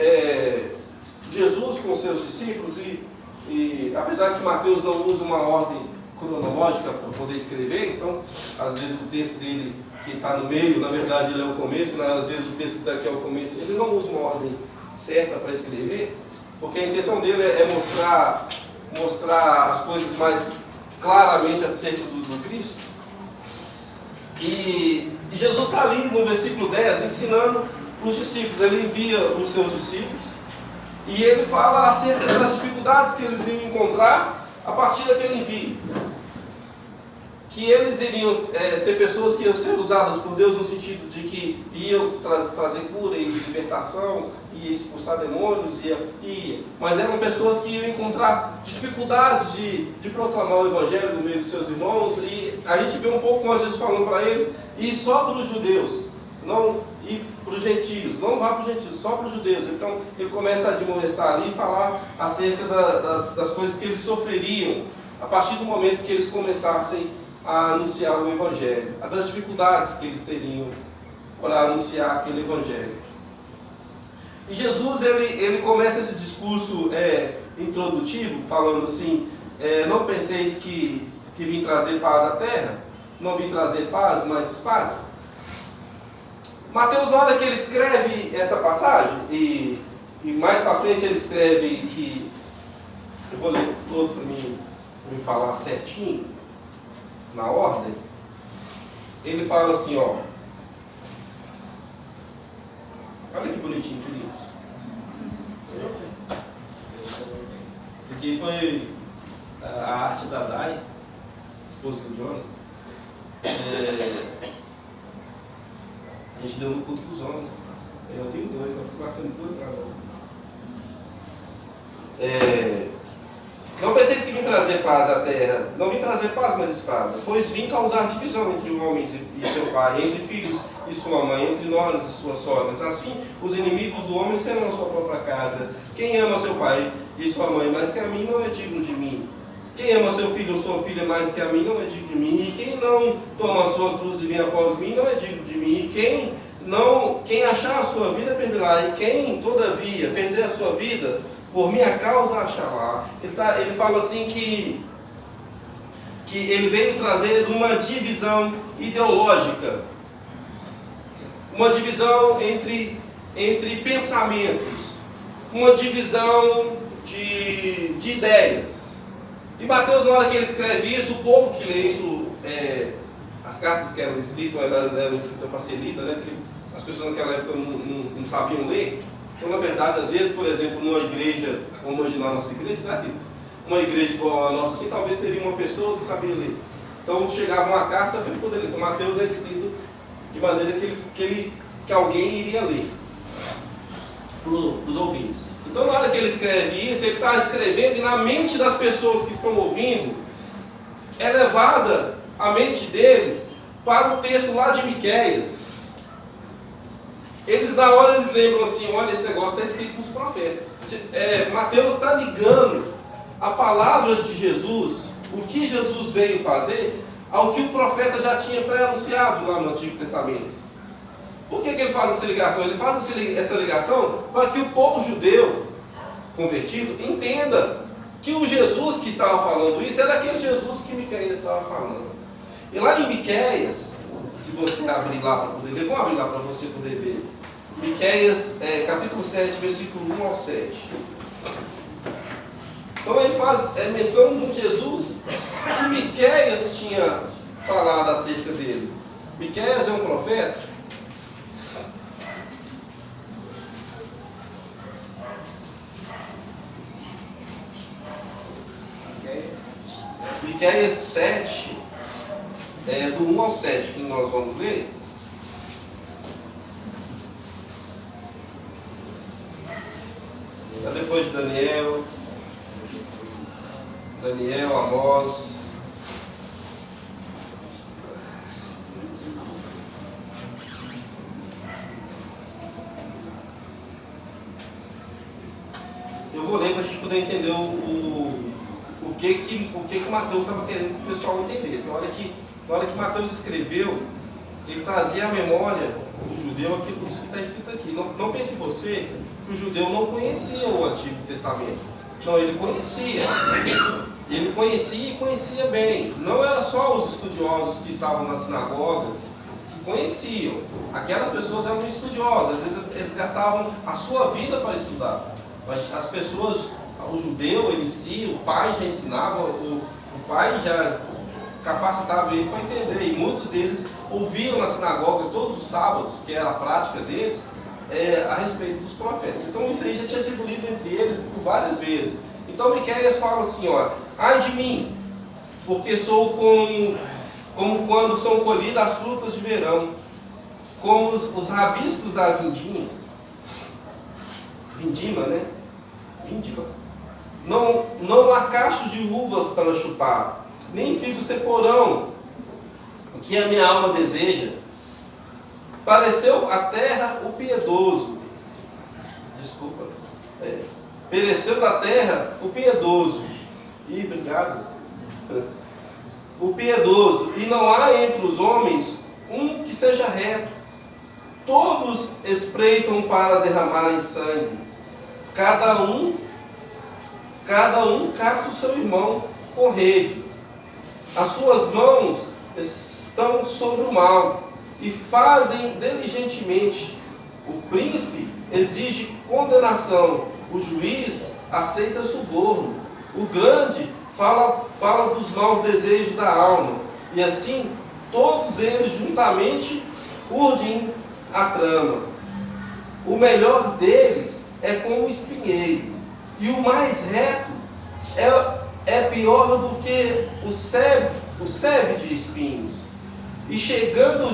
Jesus com os seus discípulos e apesar que Mateus não usa uma ordem cronológica para poder escrever, então às vezes o texto dele que está no meio, na verdade ele é o começo, né? Às vezes o texto daqui é o começo, ele não usa uma ordem certa para escrever, porque a intenção dele é mostrar as coisas mais claramente acerca do Cristo. E Jesus está ali no versículo 10 ensinando os discípulos, ele envia os seus discípulos e ele fala acerca das dificuldades que eles iam encontrar a partir daquele envio. Que eles iriam ser pessoas que iam ser usadas por Deus no sentido de que iam trazer cura e libertação, ia expulsar demônios, mas eram pessoas que iam encontrar dificuldades de proclamar o Evangelho no meio dos seus irmãos, e a gente vê um pouco mais Jesus falando para eles, e só para os judeus, não ir para os gentios, não vá para os gentios, só para os judeus. Então ele começa a admoestar ali e falar acerca das coisas que eles sofreriam a partir do momento que eles começassem a anunciar o Evangelho, das dificuldades que eles teriam para anunciar aquele Evangelho. E Jesus ele começa esse discurso introdutivo, falando assim, não penseis que vim trazer paz à terra, não vim trazer paz, mas espada. Mateus, na hora que ele escreve essa passagem, e mais para frente ele escreve que, eu vou ler todo para mim falar certinho, na ordem, ele fala assim, ó, olha que bonitinho que é isso. Isso aqui foi a arte da Dai, esposa do Johnny. A gente deu no culto dos homens. Eu tenho dois, só fico marcando duas lá. Não penseis que vim trazer paz à terra, não vim trazer paz, mas espada, pois vim causar divisão entre o homem e seu pai, entre filhos e sua mãe, entre nós e suas sogras. Assim, os inimigos do homem serão a sua própria casa. Quem ama seu pai e sua mãe mais que a mim, não é digno de mim. Quem ama seu filho ou sua filha mais que a mim, não é digno de mim. E quem não toma a sua cruz e vem após mim, não é digno de mim. E quem achar a sua vida, perderá. E quem, todavia, perder a sua vida, por minha causa achará. Ele fala assim que ele veio trazer uma divisão ideológica, uma divisão entre pensamentos, uma divisão de ideias. E Mateus, na hora que ele escreve isso, o povo que lê isso, as cartas que eram escritas, elas eram escritas para ser lidas, né? Porque as pessoas naquela época não sabiam ler. Então, na verdade, às vezes, por exemplo, numa igreja, vamos imaginar a nossa igreja, né, uma igreja igual a nossa, assim, talvez teria uma pessoa que sabia ler. Então, chegava uma carta para ele poder ler. Então, Mateus é escrito de maneira que alguém iria ler para os ouvintes. Então, na hora que ele escreve isso, ele está escrevendo e na mente das pessoas que estão ouvindo, é levada a mente deles para o texto lá de Miqueias. Eles, na hora, eles lembram assim, olha, esse negócio está escrito nos profetas. Mateus está ligando a palavra de Jesus, o que Jesus veio fazer, ao que o profeta já tinha pré-anunciado lá no Antigo Testamento. Por que ele faz essa ligação? Ele faz essa ligação para que o povo judeu convertido entenda que o Jesus que estava falando isso era aquele Jesus que Miqueias estava falando. E lá em Miqueias, se você abrir lá para poder ler, vamos abrir lá para você poder ver. Miqueias, capítulo 7, versículo 1 ao 7. Então ele faz menção de um Jesus que Miqueias tinha falado acerca dele. Miqueias é um profeta. Miqueias 7, do 1 ao 7, que nós vamos ler. Depois de Daniel, Amós, eu vou ler para a gente poder entender o que Mateus estava querendo que o pessoal entendesse. Na hora que Mateus escreveu, ele trazia à memória do judeu aquilo que está escrito aqui. Não pense você que o judeu não conhecia o Antigo Testamento. Não, ele conhecia. Ele conhecia e conhecia bem. Não era só os estudiosos que estavam nas sinagogas que conheciam. Aquelas pessoas eram estudiosas. Às vezes eles gastavam a sua vida para estudar. Mas as pessoas, o judeu ele em si, o pai já ensinava, o pai já capacitava ele para entender. E muitos deles ouviam nas sinagogas todos os sábados, que era a prática deles, a respeito dos profetas. Então isso aí já tinha sido lido entre eles por várias vezes. Então Miqueias fala assim, ó, ai de mim, porque sou como quando são colhidas as frutas de verão, como os rabiscos da vindima, né? Vindima. Não há cachos de uvas para chupar, nem figos temporão, o que a minha alma deseja. Pareceu a terra o piedoso. Desculpa. Pereceu da terra o piedoso. Ih, obrigado. O piedoso. E não há entre os homens um que seja reto. Todos espreitam para derramarem sangue. Cada um caça o seu irmão com rede. As suas mãos estão sobre o mal e fazem diligentemente. O príncipe exige condenação, o juiz aceita suborno, o grande fala dos maus desejos da alma, e assim todos eles juntamente urdem a trama. O melhor deles é como o espinheiro, e o mais reto é pior do que o sebe de espinhos. E chegado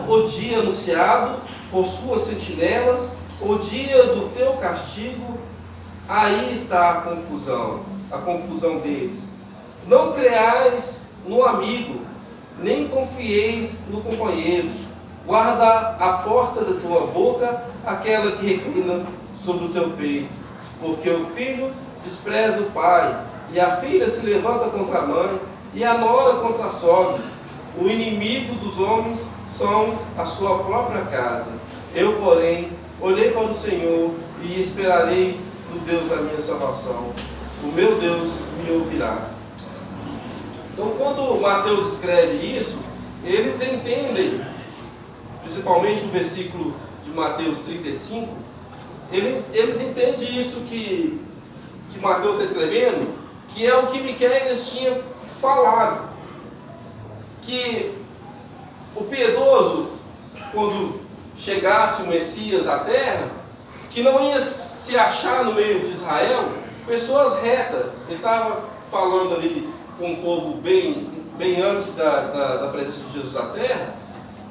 o dia anunciado por suas sentinelas, o dia do teu castigo, aí está a confusão deles. Não creais no amigo, nem confieis no companheiro. Guarda a porta da tua boca, aquela que reclina sobre o teu peito, porque o filho despreza o pai, e a filha se levanta contra a mãe, e a nora contra a sogra. O inimigo dos homens são a sua própria casa. Eu, porém, olhei para o Senhor e esperarei no Deus da minha salvação. O meu Deus me ouvirá. Então, quando Mateus escreve isso, eles entendem, principalmente o versículo de Mateus 35, eles entendem isso que Mateus está escrevendo, que é o que Miqueias tinha falado, que o piedoso, quando chegasse o Messias à terra, que não ia se achar no meio de Israel pessoas retas. Ele estava falando ali com um povo bem antes da presença de Jesus à terra,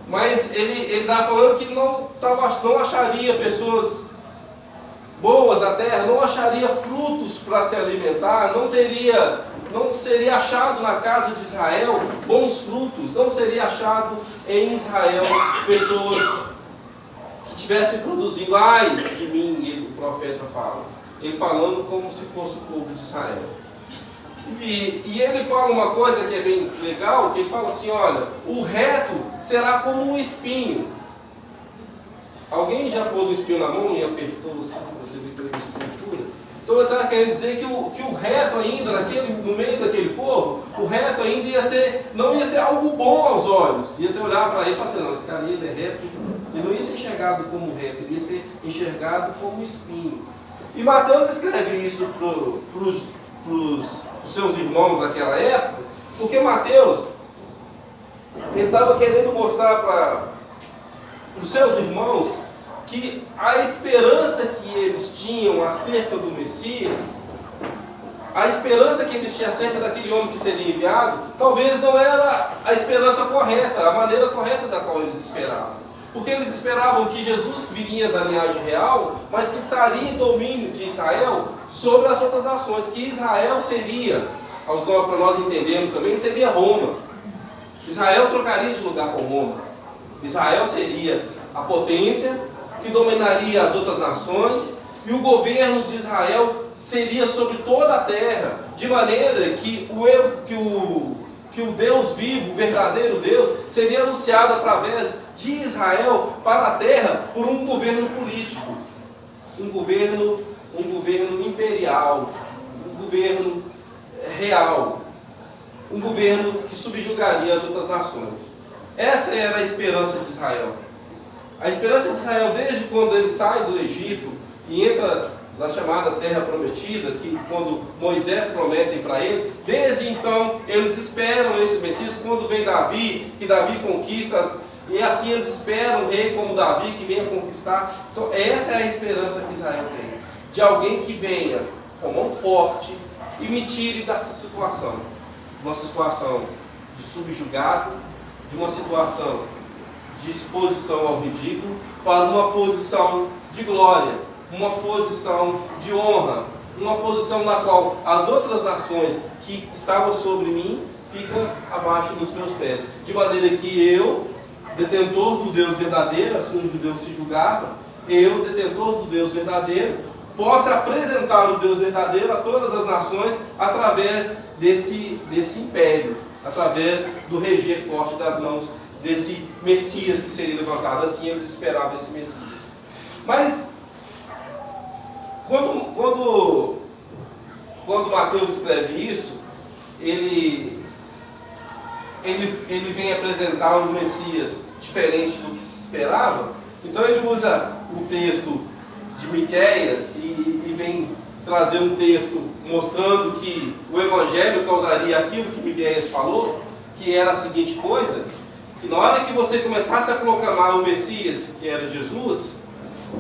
mas ele estava falando que não acharia pessoas boas à terra, não acharia frutos para se alimentar, não seria achado na casa de Israel bons frutos, não seria achado em Israel pessoas que estivessem produzindo. Ai de mim, o profeta fala. Ele falando como se fosse o povo de Israel. E ele fala uma coisa que é bem legal, que ele fala assim, olha, o reto será como um espinho. Alguém já pôs um espinho na mão e apertou assim, você vê que o espinho fura? Então ele está querendo dizer que o reto ainda, no meio daquele povo, o reto ainda não ia ser algo bom aos olhos. Ia ser olhar para ele e falar assim, não, esse cara ele é reto. Ele não ia ser enxergado como reto, ele ia ser enxergado como espinho. E Mateus escreve isso para os seus irmãos naquela época, porque Mateus ele estava querendo mostrar para os seus irmãos que a esperança que eles tinham acerca do Messias, a esperança que eles tinham acerca daquele homem que seria enviado, talvez não era a esperança correta, a maneira correta da qual eles esperavam. Porque eles esperavam que Jesus viria da linhagem real, mas que estaria em domínio de Israel sobre as outras nações, que Israel seria, para nós entendermos também, seria Roma. Israel trocaria de lugar com Roma. Israel seria a potência que dominaria as outras nações, e o governo de Israel seria sobre toda a terra, de maneira que o Deus vivo, o verdadeiro Deus, seria anunciado através de Israel para a terra por um governo político, um governo imperial, um governo real, um governo que subjugaria as outras nações. Essa era a esperança de Israel. A esperança de Israel, desde quando ele sai do Egito e entra na chamada Terra Prometida, que quando Moisés promete para ele, desde então eles esperam esse Messias. Quando vem Davi, que Davi conquista, e assim eles esperam um rei como Davi que venha conquistar. Então essa é a esperança que Israel tem, de alguém que venha com mão forte e me tire dessa situação, uma situação de subjugado, de uma situação de exposição ao ridículo, para uma posição de glória, uma posição de honra, uma posição na qual as outras nações que estavam sobre mim ficam abaixo dos meus pés. De maneira que eu, detentor do Deus verdadeiro, assim os judeus se julgavam, eu, detentor do Deus verdadeiro, possa apresentar o Deus verdadeiro a todas as nações através desse império, através do reger forte das mãos desse Messias que seria levantado. Assim eles esperavam esse Messias. Mas, quando Mateus escreve isso, ele vem apresentar um Messias diferente do que se esperava. Então ele usa o texto de Miqueias e vem trazer um texto mostrando que o Evangelho causaria aquilo que Miqueias falou, que era a seguinte coisa: que na hora que você começasse a proclamar o Messias, que era Jesus,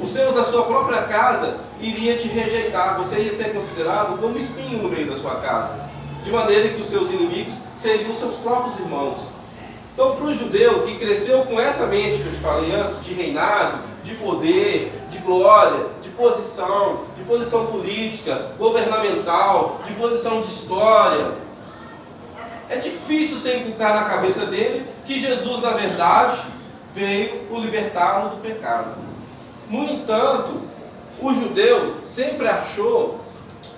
os seus da sua própria casa iriam te rejeitar. Você ia ser considerado como espinho no meio da sua casa, de maneira que os seus inimigos seriam os seus próprios irmãos. Então, para o judeu que cresceu com essa mente que eu te falei antes, de reinado, de poder, de glória, de posição política, governamental, de posição de história, é difícil você inculcar na cabeça dele que Jesus, na verdade, veio o libertá-lo do pecado. No entanto, o judeu sempre achou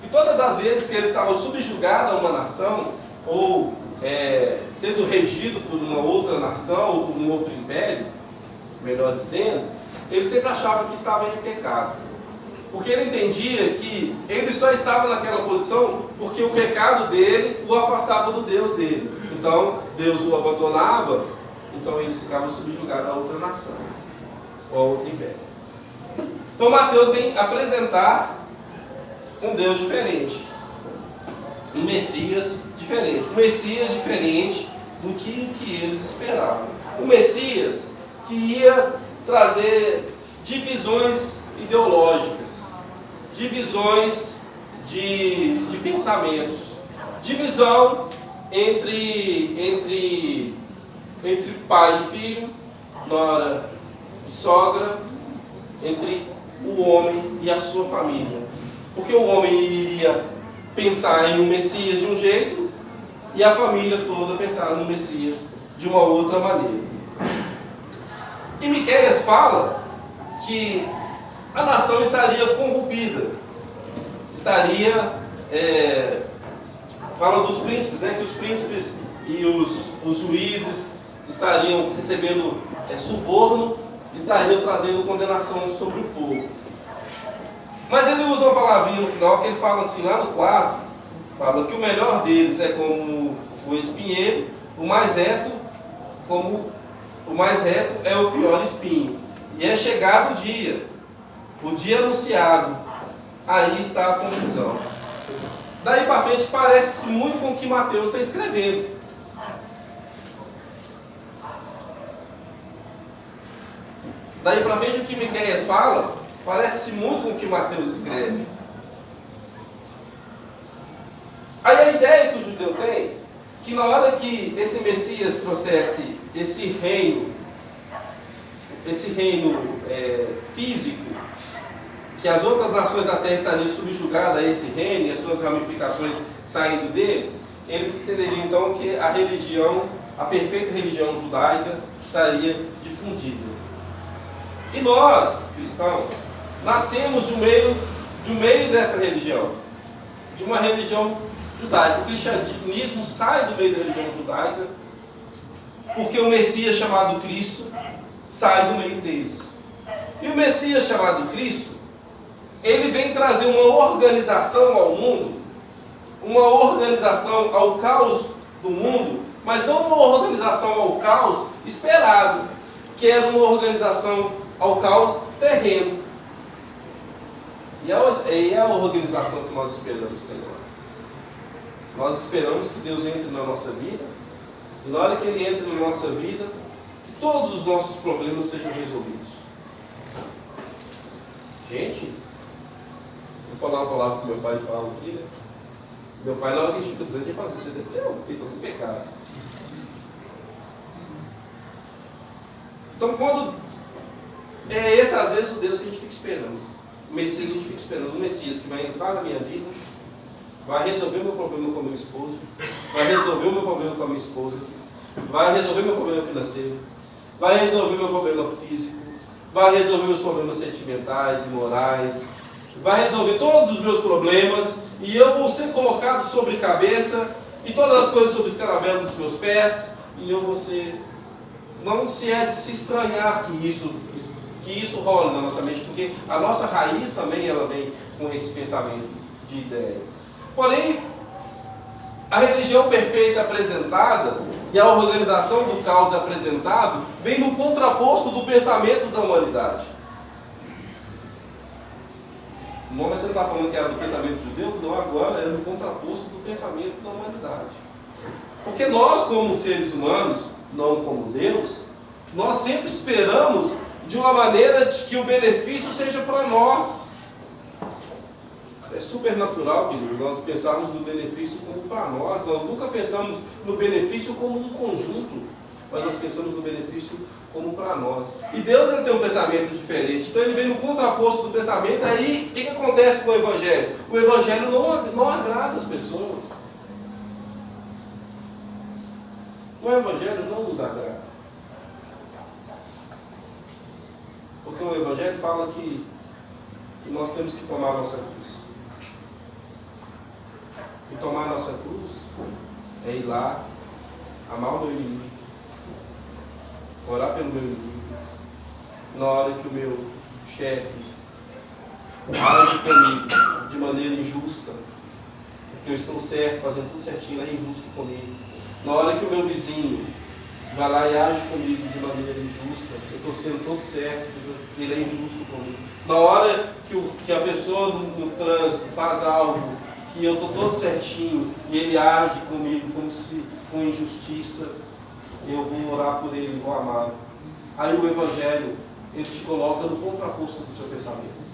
que todas as vezes que ele estava subjugado a uma nação, ou sendo regido por uma outra nação, ou por um outro império, melhor dizendo, ele sempre achava que estava em pecado. Porque ele entendia que ele só estava naquela posição porque o pecado dele o afastava do Deus dele. Então, Deus o abandonava, então eles ficavam subjugados a outra nação, ou a outro império. Então, Mateus vem apresentar um Deus diferente, um Messias diferente, do que eles esperavam. Um Messias que ia trazer divisões ideológicas, divisões de pensamentos, divisão entre pai e filho, nora e sogra, entre o homem e a sua família. Porque o homem iria pensar em um Messias de um jeito e a família toda pensar no Messias de uma outra maneira. E Miqueias fala que a nação estaria corrompida, fala dos príncipes, que os príncipes e os juízes estariam recebendo suborno, estariam trazendo condenação sobre o povo. Mas ele usa uma palavrinha no final que ele fala assim, lá no 4, fala que o melhor deles é como o espinheiro, o mais reto é o pior espinho. E é chegado o dia anunciado, aí está a conclusão. Daí para frente parece muito com o que Mateus está escrevendo. Daí para frente o que Miqueias fala parece muito com o que Mateus escreve. Aí a ideia que o judeu tem, que na hora que esse Messias trouxesse esse reino físico, que as outras nações da terra estariam subjugadas a esse reino e as suas ramificações saindo dele, eles entenderiam então que a perfeita religião judaica estaria difundida. E nós, cristãos, nascemos do meio dessa religião, de uma religião judaica. O cristianismo sai do meio da religião judaica porque o Messias chamado Cristo sai do meio deles. E o Messias chamado Cristo, ele vem trazer uma organização ao mundo, uma organização ao caos do mundo, mas não uma organização ao caos esperado, que era uma organização ao caos terreno. E é a organização que nós esperamos ter agora. Nós esperamos que Deus entre na nossa vida, e na hora que Ele entra na nossa vida, que todos os nossos problemas sejam resolvidos. Gente, vou falar uma palavra que meu pai fala aqui, né? Meu pai, na hora que a gente fica doente, ele fala assim: você deve ter feito algum pecado. Então, esse às vezes o Deus que a gente fica esperando. o Messias, a gente fica esperando o Messias que vai entrar na minha vida, vai resolver meu problema com a minha esposa, vai resolver o meu problema com a minha esposa, vai resolver meu problema financeiro, vai resolver meu problema físico, vai resolver meus problemas sentimentais e morais, vai resolver todos os meus problemas, e eu vou ser colocado sobre cabeça, e todas as coisas sobre os caravelos dos meus pés, e eu vou ser... Não se é de se estranhar que isso rola na nossa mente, porque a nossa raiz também ela vem com esse pensamento de ideia. Porém, a religião perfeita apresentada e a organização do caos apresentado vem no contraposto do pensamento da humanidade. Não, mas você não está falando que era do pensamento judeu? Não, agora é no contraposto do pensamento da humanidade. Porque nós, como seres humanos, não como Deus, nós sempre esperamos de uma maneira de que o benefício seja para nós. É super natural, querido, nós pensarmos no benefício como para nós. Nós nunca pensamos no benefício como um conjunto, mas nós pensamos no benefício como para nós. E Deus ele tem um pensamento diferente, então ele vem no contraposto do pensamento. Aí, o que acontece com o Evangelho? O Evangelho não agrada as pessoas. O Evangelho não nos agrada. Porque o Evangelho fala que nós temos que tomar a nossa cruz. E tomar a nossa cruz é ir lá, amar o meu inimigo, orar pelo meu inimigo, na hora que o meu chefe age comigo de maneira injusta, porque eu estou certo, fazendo tudo certinho, é injusto comigo. Na hora que o meu vizinho vai lá e age comigo de maneira injusta, eu estou sendo todo certo, ele é injusto comigo. Na hora que a pessoa no trânsito faz algo que eu estou todo certinho e ele age comigo com injustiça, eu vou orar por ele e vou amá-lo. Aí o Evangelho, ele te coloca no contraposto do seu pensamento.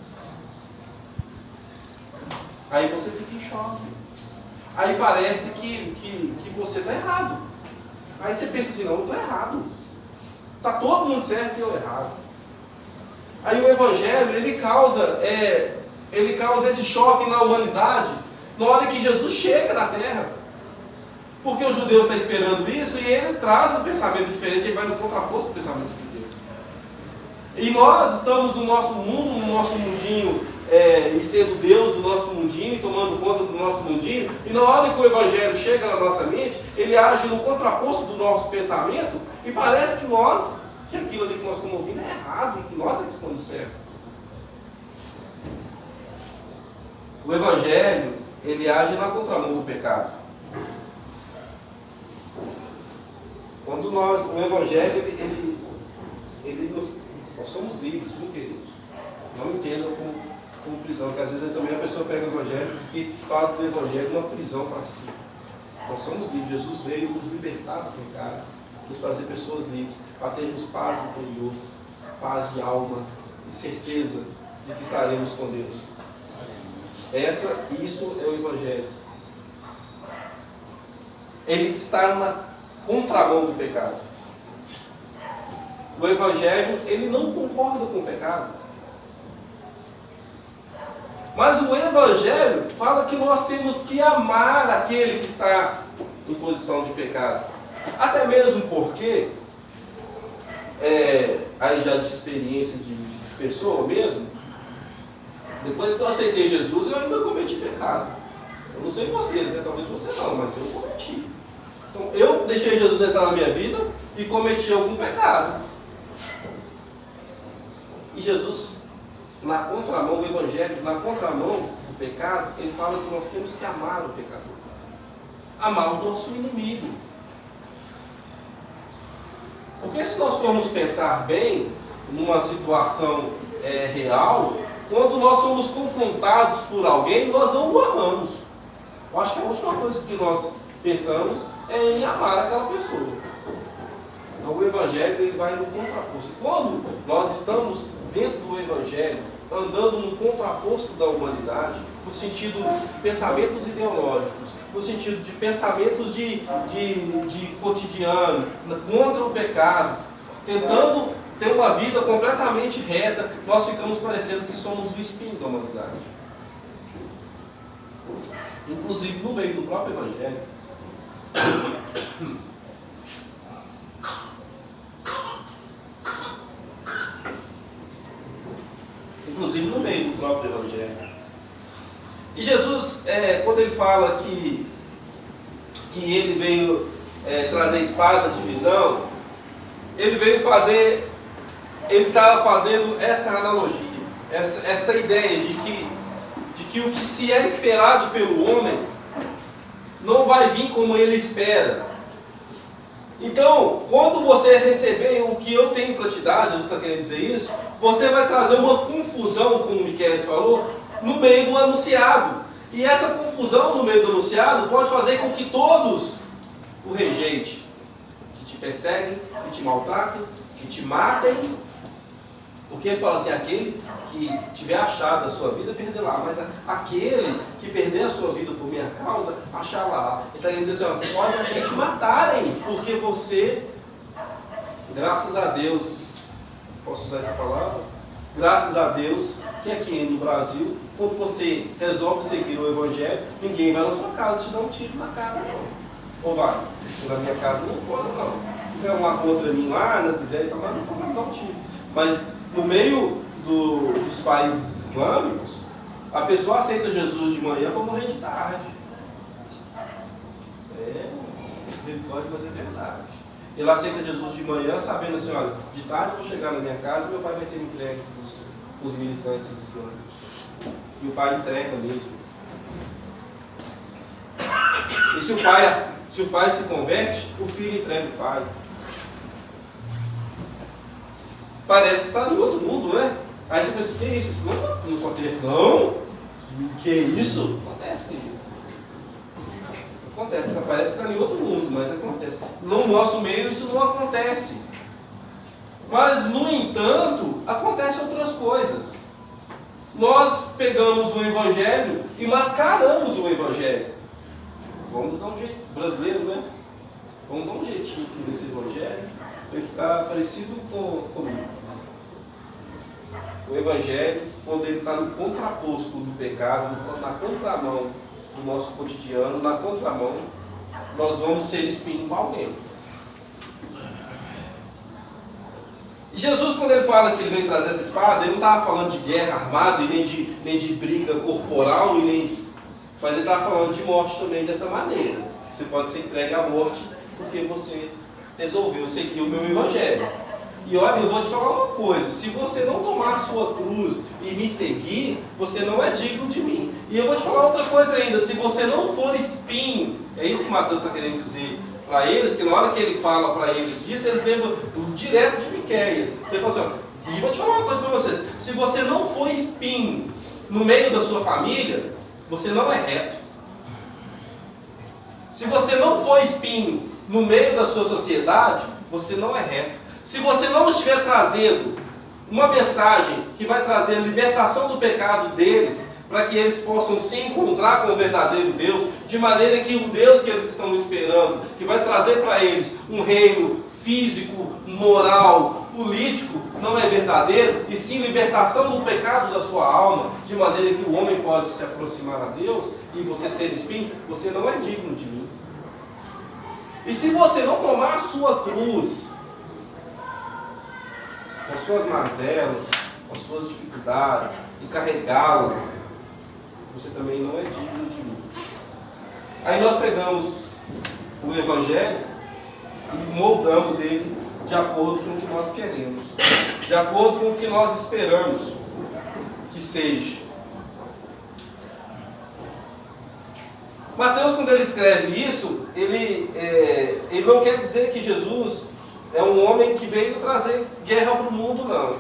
Aí você fica em choque. Aí parece que você está errado. Aí você pensa assim, não, eu estou errado. Está todo mundo certo e eu errado. Aí o Evangelho, ele causa esse choque na humanidade na hora que Jesus chega na Terra. Porque o judeu está esperando isso e ele traz um pensamento diferente, ele vai no contraposto do pensamento judeu. E nós estamos no nosso mundo, no nosso mundinho, e sendo Deus do nosso mundinho, tomando conta do nosso mundinho, e na hora que o Evangelho chega na nossa mente, ele age no contraposto do nosso pensamento, e parece que aquilo ali que nós estamos ouvindo é errado, e que nós é que estamos certos. O Evangelho, ele age na contramão do pecado. Quando o Evangelho, nós somos livres, viu, queridos? Não entendam como prisão, porque às vezes também a pessoa pega o Evangelho e fala do Evangelho uma prisão para si. Nós somos livres, Jesus veio nos libertar do pecado, nos fazer pessoas livres, para termos paz interior, paz de alma e certeza de que estaremos com Deus. Isso é o Evangelho. Ele está na contramão do pecado. O Evangelho, ele não concorda com o pecado. Mas o Evangelho fala que nós temos que amar aquele que está em posição de pecado. Até mesmo porque, aí já de experiência de pessoa mesmo, depois que eu aceitei Jesus, eu ainda cometi pecado. Eu não sei vocês, né? Talvez você não, mas eu cometi. Então, eu deixei Jesus entrar na minha vida e cometi algum pecado. E Jesus, na contramão do Evangelho, na contramão do pecado, ele fala que nós temos que amar o pecador. Amar o nosso inimigo. Porque se nós formos pensar bem, numa situação real, quando nós somos confrontados por alguém, nós não o amamos. Eu acho que a última coisa que nós pensamos é em amar aquela pessoa. Então o Evangelho ele vai no contraposto. Quando nós estamos dentro do Evangelho, andando no contraposto da humanidade, no sentido de pensamentos ideológicos, no sentido de pensamentos de cotidiano, contra o pecado, tentando tem uma vida completamente reta, nós ficamos parecendo que somos o espinho da humanidade. Inclusive no meio do próprio Evangelho. Inclusive no meio do próprio Evangelho. E Jesus, quando ele fala que ele veio trazer espada de divisão, ele estava fazendo essa analogia, essa ideia de que o que se é esperado pelo homem não vai vir como ele espera. Então, quando você receber o que eu tenho para te dar, Jesus está querendo dizer isso, você vai trazer uma confusão, como o Miquel falou, no meio do anunciado. E essa confusão no meio do anunciado pode fazer com que todos o rejeitem, que te perseguem, que te maltratem, que te matem. Porque ele fala assim, aquele que tiver achado a sua vida, perderá. Mas aquele que perder a sua vida por minha causa, achará. Ele está querendo dizer assim, pode até te matarem, porque você, graças a Deus, posso usar essa palavra? Graças a Deus, que aqui no Brasil, quando você resolve seguir o Evangelho, ninguém vai na sua casa te dar um tiro na cara, não. Ou vai, se na minha casa não for, não. Se tiver uma contra mim lá, nas ideias, então não for me dar um tiro. Mas no meio dos países islâmicos, a pessoa aceita Jesus de manhã para morrer de tarde. Misericórdia, mas é verdade. Ele aceita Jesus de manhã, sabendo assim, olha, de tarde eu vou chegar na minha casa e meu pai vai ter entregue para os militantes islâmicos. E o pai entrega mesmo. E se o pai se converte, o filho entrega o pai. Parece que está em outro mundo, né? Aí você pensa, que isso? Isso não acontece, não? O que é isso? Acontece, querido. Acontece, parece que está em outro mundo, mas acontece. No nosso meio isso não acontece. Mas, no entanto, acontecem outras coisas. Nós pegamos o Evangelho e mascaramos o Evangelho. Vamos dar um jeito, brasileiro, né? Vamos dar um jeitinho aqui nesse Evangelho para ele ficar parecido comigo. O Evangelho, quando ele está no contraposto do pecado, na contramão do nosso cotidiano, na contramão, nós vamos ser espinho igual mesmo. E Jesus, quando ele fala que ele veio trazer essa espada, ele não estava falando de guerra armada, e nem de briga corporal, mas ele estava falando de morte também dessa maneira. Você pode ser entregue à morte porque você resolveu seguir o meu Evangelho. E olha, eu vou te falar uma coisa, se você não tomar a sua cruz e me seguir, você não é digno de mim. E eu vou te falar outra coisa ainda, se você não for espinho, é isso que Mateus está querendo dizer para eles, que na hora que ele fala para eles disso, eles lembram direto de Miqueias. Ele fala assim, ó, e vou te falar uma coisa para vocês, se você não for espinho no meio da sua família, você não é reto. Se você não for espinho no meio da sua sociedade, você não é reto. Se você não estiver trazendo uma mensagem que vai trazer a libertação do pecado deles, para que eles possam se encontrar com o verdadeiro Deus, de maneira que o Deus que eles estão esperando, que vai trazer para eles um reino físico, moral, político, não é verdadeiro, e sim libertação do pecado da sua alma, de maneira que o homem pode se aproximar a Deus, e você ser espinho, você não é digno de mim. E se você não tomar a sua cruz, com suas mazelas, com suas dificuldades, e carregá-la, você também não é digno de mim. Aí nós pegamos o Evangelho e moldamos ele de acordo com o que nós queremos, de acordo com o que nós esperamos que seja. Mateus, quando ele escreve isso, ele não quer dizer que Jesus é um homem que veio trazer guerra para o mundo, não.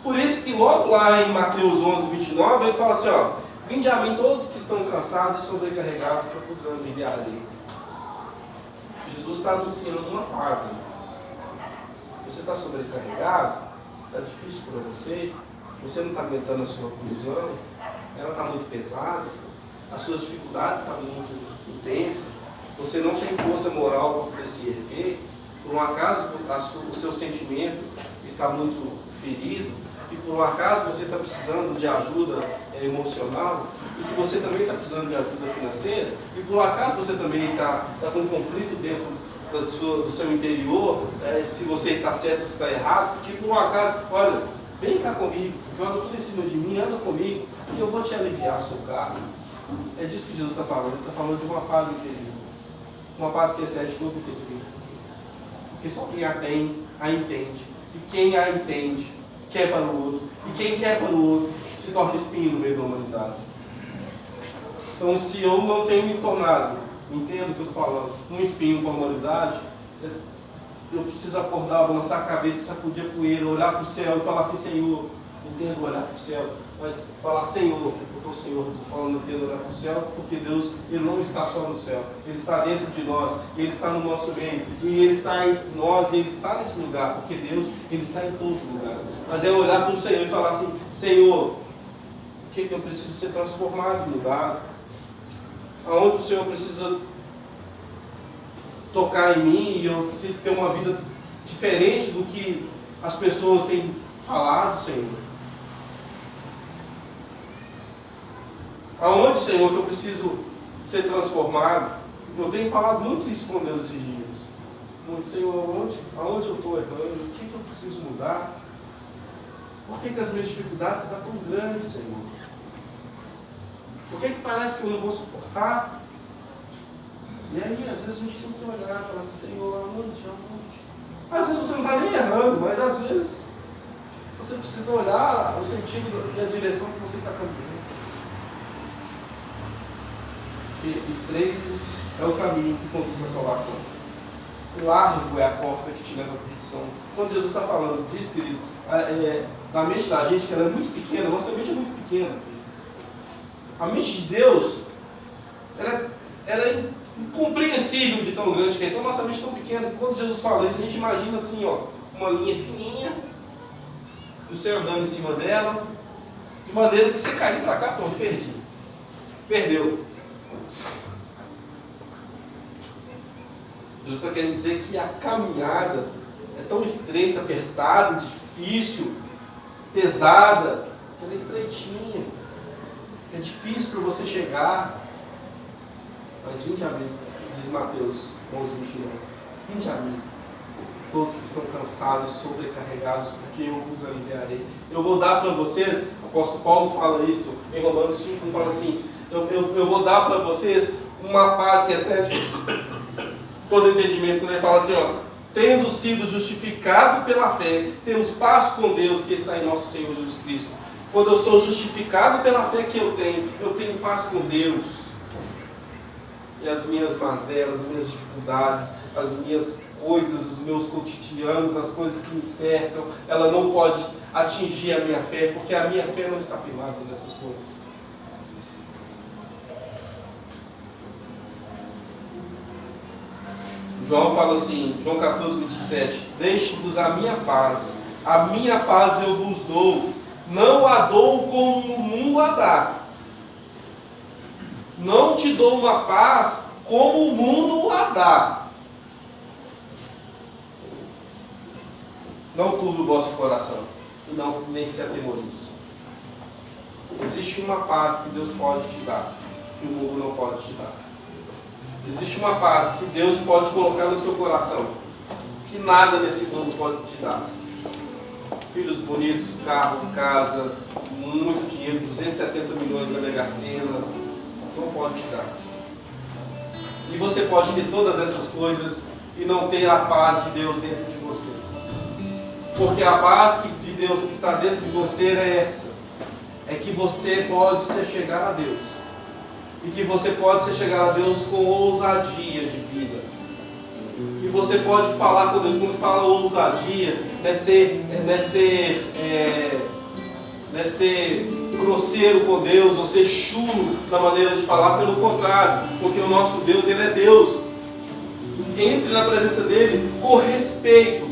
Por isso que logo lá em Mateus 11, 29, ele fala assim, ó, vinde a mim todos que estão cansados e sobrecarregados, que eu vos aliviarei. Jesus está anunciando uma fase. Você está sobrecarregado, está difícil para você não está aguentando a sua prisão, ela está muito pesada, as suas dificuldades estão muito intensas, você não tem força moral para poder se erguer. por um acaso o seu sentimento está muito ferido, e por um acaso você está precisando de ajuda emocional, e se você também está precisando de ajuda financeira, e por um acaso você também está com um conflito dentro do seu interior, se você está certo ou se está errado, porque por um acaso, olha, vem cá comigo, joga tudo em cima de mim, anda comigo, e eu vou te aliviar o seu cargo. É disso que Jesus está falando. Ele está falando de uma paz interior. Uma paz que excede todo o entendimento. Porque só quem a tem, a entende. E quem a entende, quer para o outro. E quem quer para o outro, se torna espinho no meio da humanidade. Então, se eu não tenho me tornado, entendo o que eu estou falando, um espinho para a humanidade, eu preciso acordar, balançar a cabeça, sacudir a poeira, olhar para o céu e falar assim: Senhor, entendo olhar para o céu, mas falar: Senhor, eu estou falando, entendo olhar para o céu, porque Deus, Ele não está só no céu, Ele está dentro de nós, Ele está no nosso meio, e Ele está em nós, e Ele está nesse lugar, porque Deus, Ele está em todo lugar. Mas é olhar para o Senhor e falar assim: Senhor, o que eu preciso ser transformado, mudado? Aonde o Senhor precisa tocar em mim e eu ter uma vida diferente do que as pessoas têm falado, Senhor? Aonde, Senhor, que eu preciso ser transformado? Eu tenho falado muito isso com Deus esses dias. Muito: Senhor, aonde eu estou errando? O que eu preciso mudar? Por que as minhas dificuldades estão tão grandes, Senhor? Por que parece que eu não vou suportar? E aí, às vezes a gente tem que olhar e falar assim: Senhor, aonde? Às vezes você não está nem errando, mas às vezes você precisa olhar o sentido e a direção que você está caminhando. Porque estreito é o caminho que conduz à salvação. Largo é a porta que te leva à perdição. Quando Jesus está falando disso, querido, na mente da gente, que ela é muito pequena, nossa mente é muito pequena. A mente de Deus, ela é incompreensível de tão grande que é. Então nossa mente é tão pequena que quando Jesus fala isso, a gente imagina assim, ó, uma linha fininha, e o Senhor andando em cima dela, de maneira que você cair para cá, pronto, perdi. Perdeu. Jesus está querendo dizer que a caminhada é tão estreita, apertada, difícil, pesada, que ela é estreitinha, que é difícil para você chegar. Mas vinde a mim, diz Mateus 11:29, vinde a mim, todos que estão cansados e sobrecarregados, porque eu vos aliviarei. Eu vou dar para vocês, o apóstolo Paulo fala isso em Romanos 5, fala assim: eu vou dar para vocês uma paz que excede todo entendimento. Ele fala assim, ó: tendo sido justificado pela fé, temos paz com Deus que está em nosso Senhor Jesus Cristo. Quando eu sou justificado pela fé que eu tenho paz com Deus. E as minhas mazelas, as minhas dificuldades, as minhas coisas, os meus cotidianos, as coisas que me cercam, ela não pode atingir a minha fé, porque a minha fé não está firmada nessas coisas. João fala assim, João 14:27, deixe-vos a minha paz eu vos dou, não a dou como o mundo a dá. Não te dou uma paz como o mundo a dá. Não turbe o vosso coração, e não nem se atemorize. Existe uma paz que Deus pode te dar, que o mundo não pode te dar. Existe uma paz que Deus pode colocar no seu coração, que nada nesse mundo pode te dar. Filhos bonitos, carro, casa, muito dinheiro, 270 milhões na Mega Sena, não pode te dar. E você pode ter todas essas coisas e não ter a paz de Deus dentro de você. Porque a paz de Deus que está dentro de você é essa. É que você pode se chegar a Deus. E que você pode se chegar a Deus com ousadia de vida. E você pode falar com Deus. Quando fala ousadia, não é ser grosseiro com Deus, ou ser chulo na maneira de falar. Pelo contrário, porque o nosso Deus, Ele é Deus. Entre na presença dEle com respeito,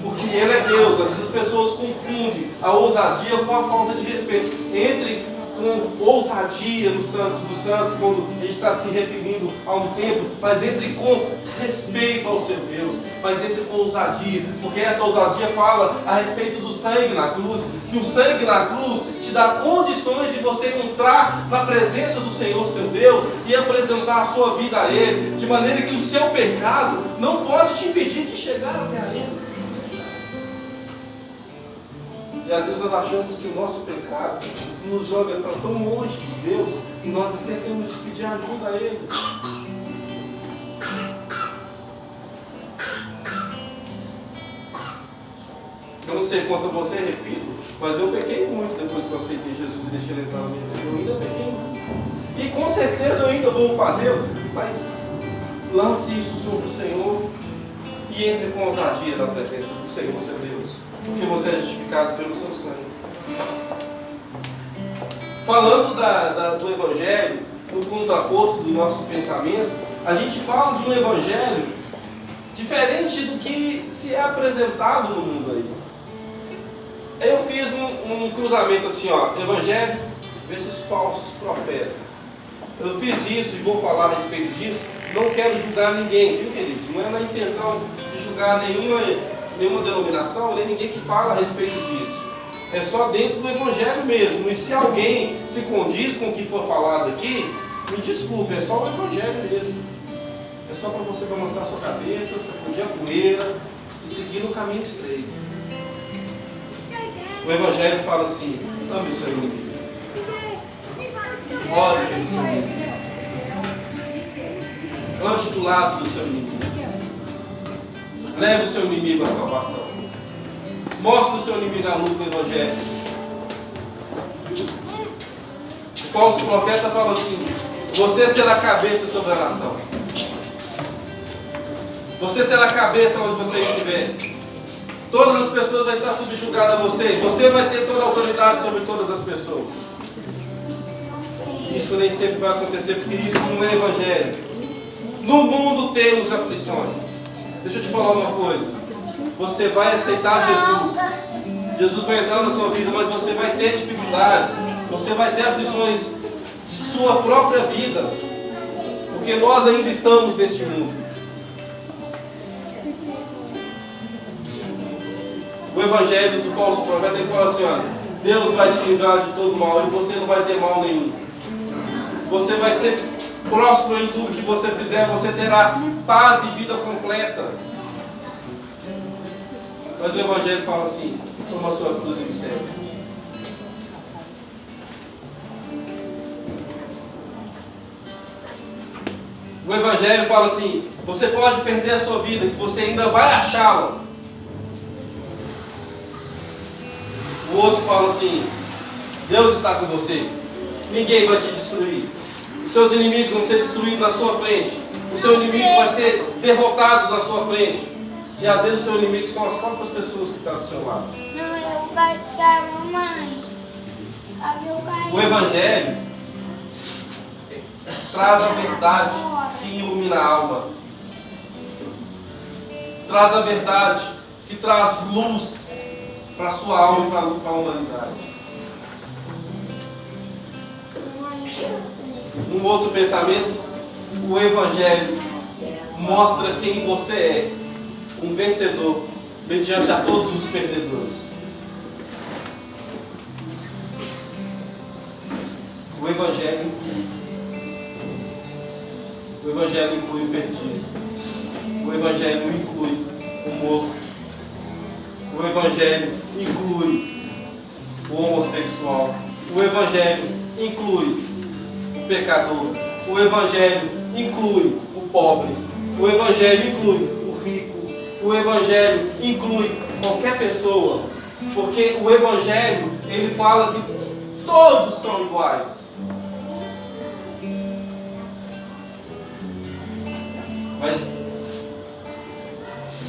porque Ele é Deus. Às vezes as pessoas confundem a ousadia com a falta de respeito. Entre com ousadia nos santos dos santos, quando a gente está se referindo a um templo, mas entre com respeito ao seu Deus, mas entre com ousadia, porque essa ousadia fala a respeito do sangue na cruz, que o sangue na cruz te dá condições de você entrar na presença do Senhor, seu Deus, e apresentar a sua vida a Ele, de maneira que o seu pecado não pode te impedir de chegar até a Ele. E às vezes nós achamos que o nosso pecado nos joga para tão longe de Deus e nós esquecemos de pedir ajuda a Ele. Eu não sei quanto a você, repito, mas eu pequei muito depois que eu aceitei Jesus e deixei Ele entrar na minha vida. Eu ainda pequei muito. E com certeza eu ainda vou fazê-lo, mas lance isso sobre o Senhor e entre com ousadia na presença do Senhor, seu Deus. Porque você é justificado pelo seu sangue. Falando do Evangelho, no contraposto do nosso pensamento, a gente fala de um Evangelho diferente do que se é apresentado no mundo aí. Eu fiz um cruzamento assim, ó, Evangelho versus falsos profetas. Eu fiz isso e vou falar a respeito disso. Não quero julgar ninguém, viu, queridos? Não é na intenção de julgar nenhuma denominação, nem ninguém que fala a respeito disso. É só dentro do Evangelho mesmo. E se alguém se condiz com o que for falado aqui, me desculpe, é só o Evangelho mesmo. É só para você balançar a sua cabeça, sacudir a poeira e seguir no caminho estreito. O Evangelho fala assim: ame o seu inimigo, ore pelo seu inimigo, ande do lado do seu inimigo, leve o seu inimigo à salvação. Mostre o seu inimigo à luz do Evangelho. O falso profeta fala assim: você será cabeça sobre a nação. Você será cabeça onde você estiver. Todas as pessoas vão estar subjugadas a você. Você vai ter toda a autoridade sobre todas as pessoas. Isso nem sempre vai acontecer, porque isso não é Evangelho. No mundo temos aflições. Deixa eu te falar uma coisa. Você vai aceitar Jesus. Jesus vai entrar na sua vida, mas você vai ter dificuldades. Você vai ter aflições de sua própria vida. Porque nós ainda estamos neste mundo. O Evangelho do falso profeta, ele fala assim: olha, Deus vai te livrar de todo mal e você não vai ter mal nenhum. Você vai ser próspero em tudo que você fizer, você terá paz e vida completa. Mas o Evangelho fala assim: toma a sua cruz e me segue. O Evangelho fala assim: você pode perder a sua vida, que você ainda vai achá-la. O outro fala assim: Deus está com você, ninguém vai te destruir. Os seus inimigos vão ser destruídos na sua frente. O seu inimigo vai ser derrotado na sua frente. E às vezes o seu inimigo são as próprias pessoas que estão do seu lado. Não, eu caí da mamãe. O Evangelho traz a verdade que ilumina a alma. Traz a verdade que traz luz para a sua alma e para a humanidade. Um outro pensamento: o Evangelho mostra quem você é, um vencedor, mediante a todos os perdedores. O Evangelho inclui o perdido. O Evangelho inclui o morto. O Evangelho inclui o homossexual. O Evangelho inclui o pecador. O Evangelho inclui o pobre. O Evangelho inclui o rico. O Evangelho inclui qualquer pessoa. Porque o Evangelho, ele fala que todos são iguais. Mas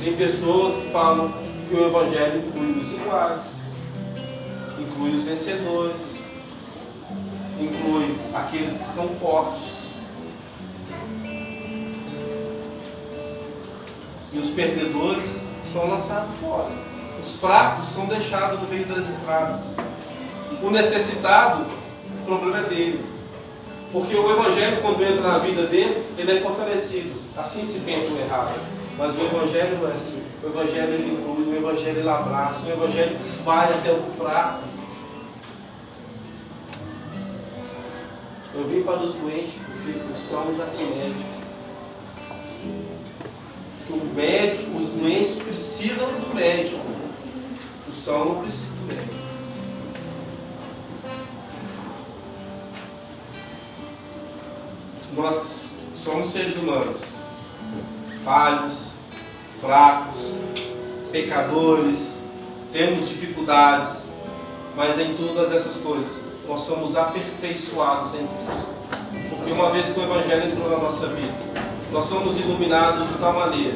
tem pessoas que falam que o Evangelho inclui os iguais, inclui os vencedores, inclui aqueles que são fortes. E os perdedores são lançados fora. Os fracos são deixados no meio das estradas. O necessitado problema é dele. Porque o Evangelho, quando entra na vida dele, ele é fortalecido. Assim se pensa o errado. Mas o Evangelho não é assim. O Evangelho ele inclui, o Evangelho ele abraça, o Evangelho vai até o fraco. Eu vim para os doentes, porque o são já tem médico. Os doentes precisam do médico. O são não precisa do médico. Nós somos seres humanos, falhos, fracos, pecadores, temos dificuldades, mas em todas essas coisas nós somos aperfeiçoados em Cristo. Porque uma vez que o Evangelho entrou na nossa vida, nós somos iluminados de tal maneira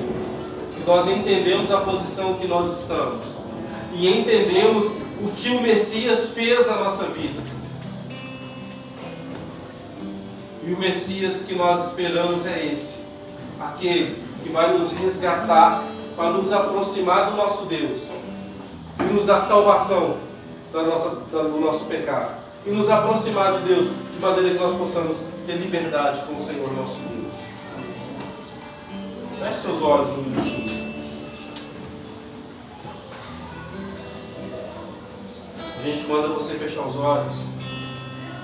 que nós entendemos a posição que nós estamos e entendemos o que o Messias fez na nossa vida. E o Messias que nós esperamos é esse, aquele que vai nos resgatar para nos aproximar do nosso Deus e nos dar salvação do nosso pecado e nos aproximar de Deus de maneira que nós possamos ter liberdade com o Senhor nosso Deus. Feche seus olhos um minutinho. A gente manda você fechar os olhos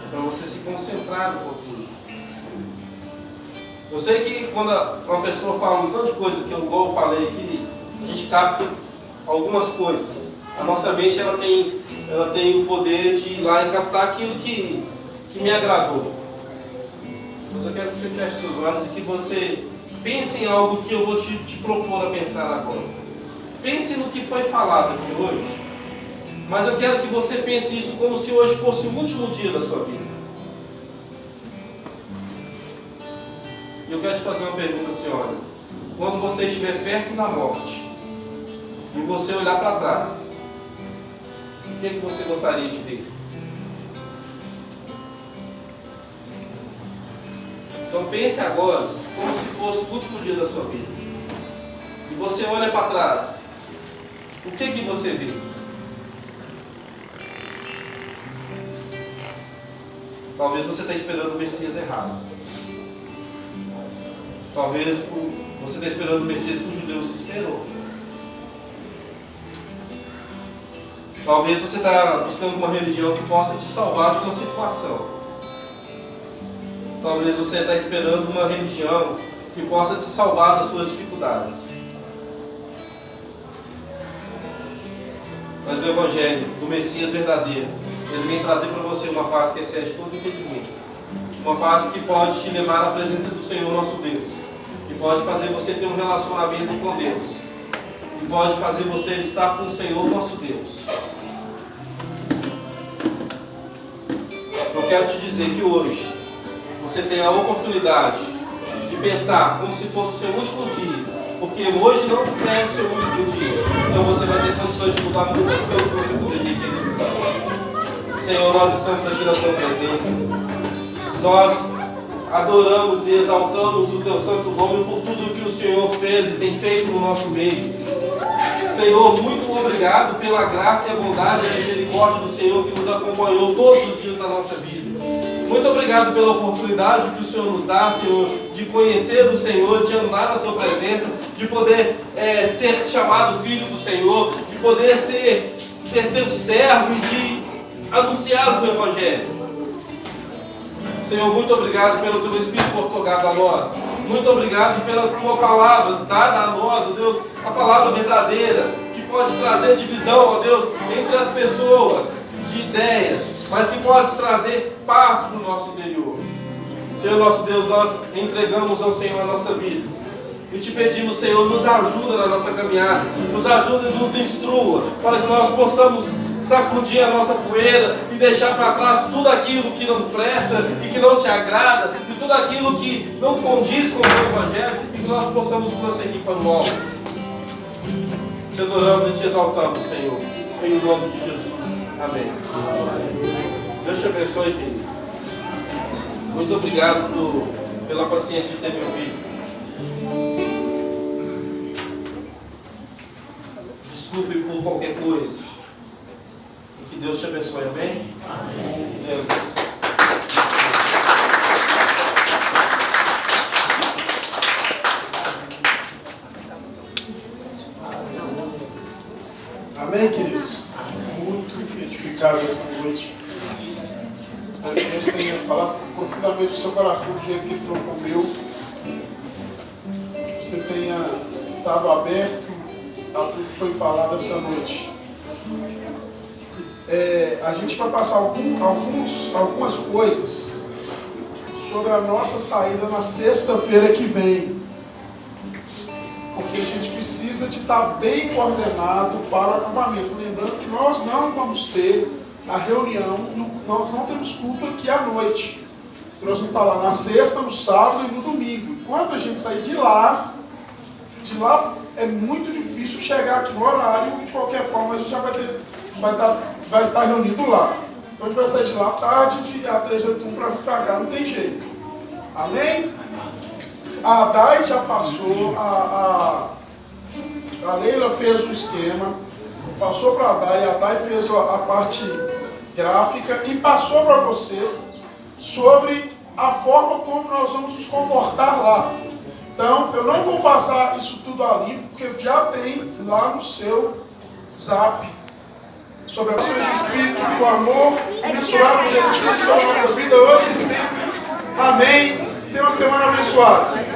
para você se concentrar um pouquinho. Eu sei que quando uma pessoa fala um tanto de coisa, que igual eu falei, que a gente capta algumas coisas. A nossa mente ela tem o poder de ir lá e captar aquilo que me agradou. Mas eu quero que você feche seus olhos e que você pense em algo que eu vou te propor a pensar agora. Pense no que foi falado aqui hoje, mas eu quero que você pense isso como se hoje fosse o último dia da sua vida. E eu quero te fazer uma pergunta assim, olha. Quando você estiver perto da morte e você olhar para trás, o que você gostaria de ver? Então pense agora como se fosse o último dia da sua vida. E você olha para trás, o que você vê? Talvez você está esperando o Messias errado. Talvez você está esperando o Messias que os judeus esperou. Talvez você está buscando uma religião que possa te salvar de uma situação. Talvez você está esperando uma religião que possa te salvar das suas dificuldades. Mas o Evangelho do Messias verdadeiro, ele vem trazer para você uma paz que excede todo entendimento. Uma paz que pode te levar à presença do Senhor nosso Deus. Que pode fazer você ter um relacionamento com Deus. E pode fazer você estar com o Senhor nosso Deus. Eu quero te dizer que hoje você tem a oportunidade de pensar como se fosse o seu último dia. Porque hoje não é o seu último dia. Então você vai ter condições de mudar muitas coisas que você poderia querer mudar. Senhor, nós estamos aqui na tua presença. Nós adoramos e exaltamos o teu santo nome por tudo que o Senhor fez e tem feito no nosso meio. Senhor, muito obrigado pela graça e a bondade e a misericórdia do Senhor que nos acompanhou todos os dias da nossa vida. Muito obrigado pela oportunidade que o Senhor nos dá, Senhor, de conhecer o Senhor, de andar na tua presença, de poder ser chamado filho do Senhor, de poder ser teu servo e de anunciar o teu Evangelho. Senhor, muito obrigado pelo teu Espírito otorgado a nós. Muito obrigado pela tua palavra dada a nós, ó Deus, a palavra verdadeira, que pode trazer divisão, ó Deus, entre as pessoas, de ideias, mas que pode trazer paz para o nosso interior. Senhor nosso Deus, nós entregamos ao Senhor a nossa vida. E te pedimos, Senhor, nos ajuda na nossa caminhada, nos ajuda e nos instrua, para que nós possamos sacudir a nossa poeira e deixar para trás tudo aquilo que não presta e que não te agrada, e tudo aquilo que não condiz com o teu Evangelho, e que nós possamos prosseguir para o alto. Te adoramos e te exaltamos, Senhor, em nome de Jesus. Amém. Deus te abençoe, querido. Muito obrigado pela paciência de ter me ouvido. Desculpe por qualquer coisa. E que Deus te abençoe, amém? Amém. Amém, queridos? Muito edificado essa noite. Espero que Deus tenha falado profundamente no seu coração do jeito que ele falou com o meu. Que você tenha estado aberto a tudo que foi falado essa noite. A gente vai passar algumas coisas sobre a nossa saída na sexta-feira que vem. Porque a gente precisa de estar bem coordenado para o acampamento. Lembrando que nós não vamos ter a reunião, nós não temos culto aqui à noite. Nós vamos estar lá na sexta, no sábado e no domingo. Quando a gente sair de lá é muito difícil chegar aqui no horário. De qualquer forma, a gente já vai estar reunido lá. Então a gente vai sair de lá tarde, de A381 para vir para cá, não tem jeito. Amém? A Adai já passou, a Leila fez o esquema, passou para a Adai fez a parte gráfica e passou para vocês sobre a forma como nós vamos nos comportar lá. Então, eu não vou passar isso tudo ali, porque já tem lá no seu zap sobre a pessoa do Espírito, do amor, misturado com Jesus Cristo na nossa vida hoje e sempre. Amém. Tenha uma semana abençoada.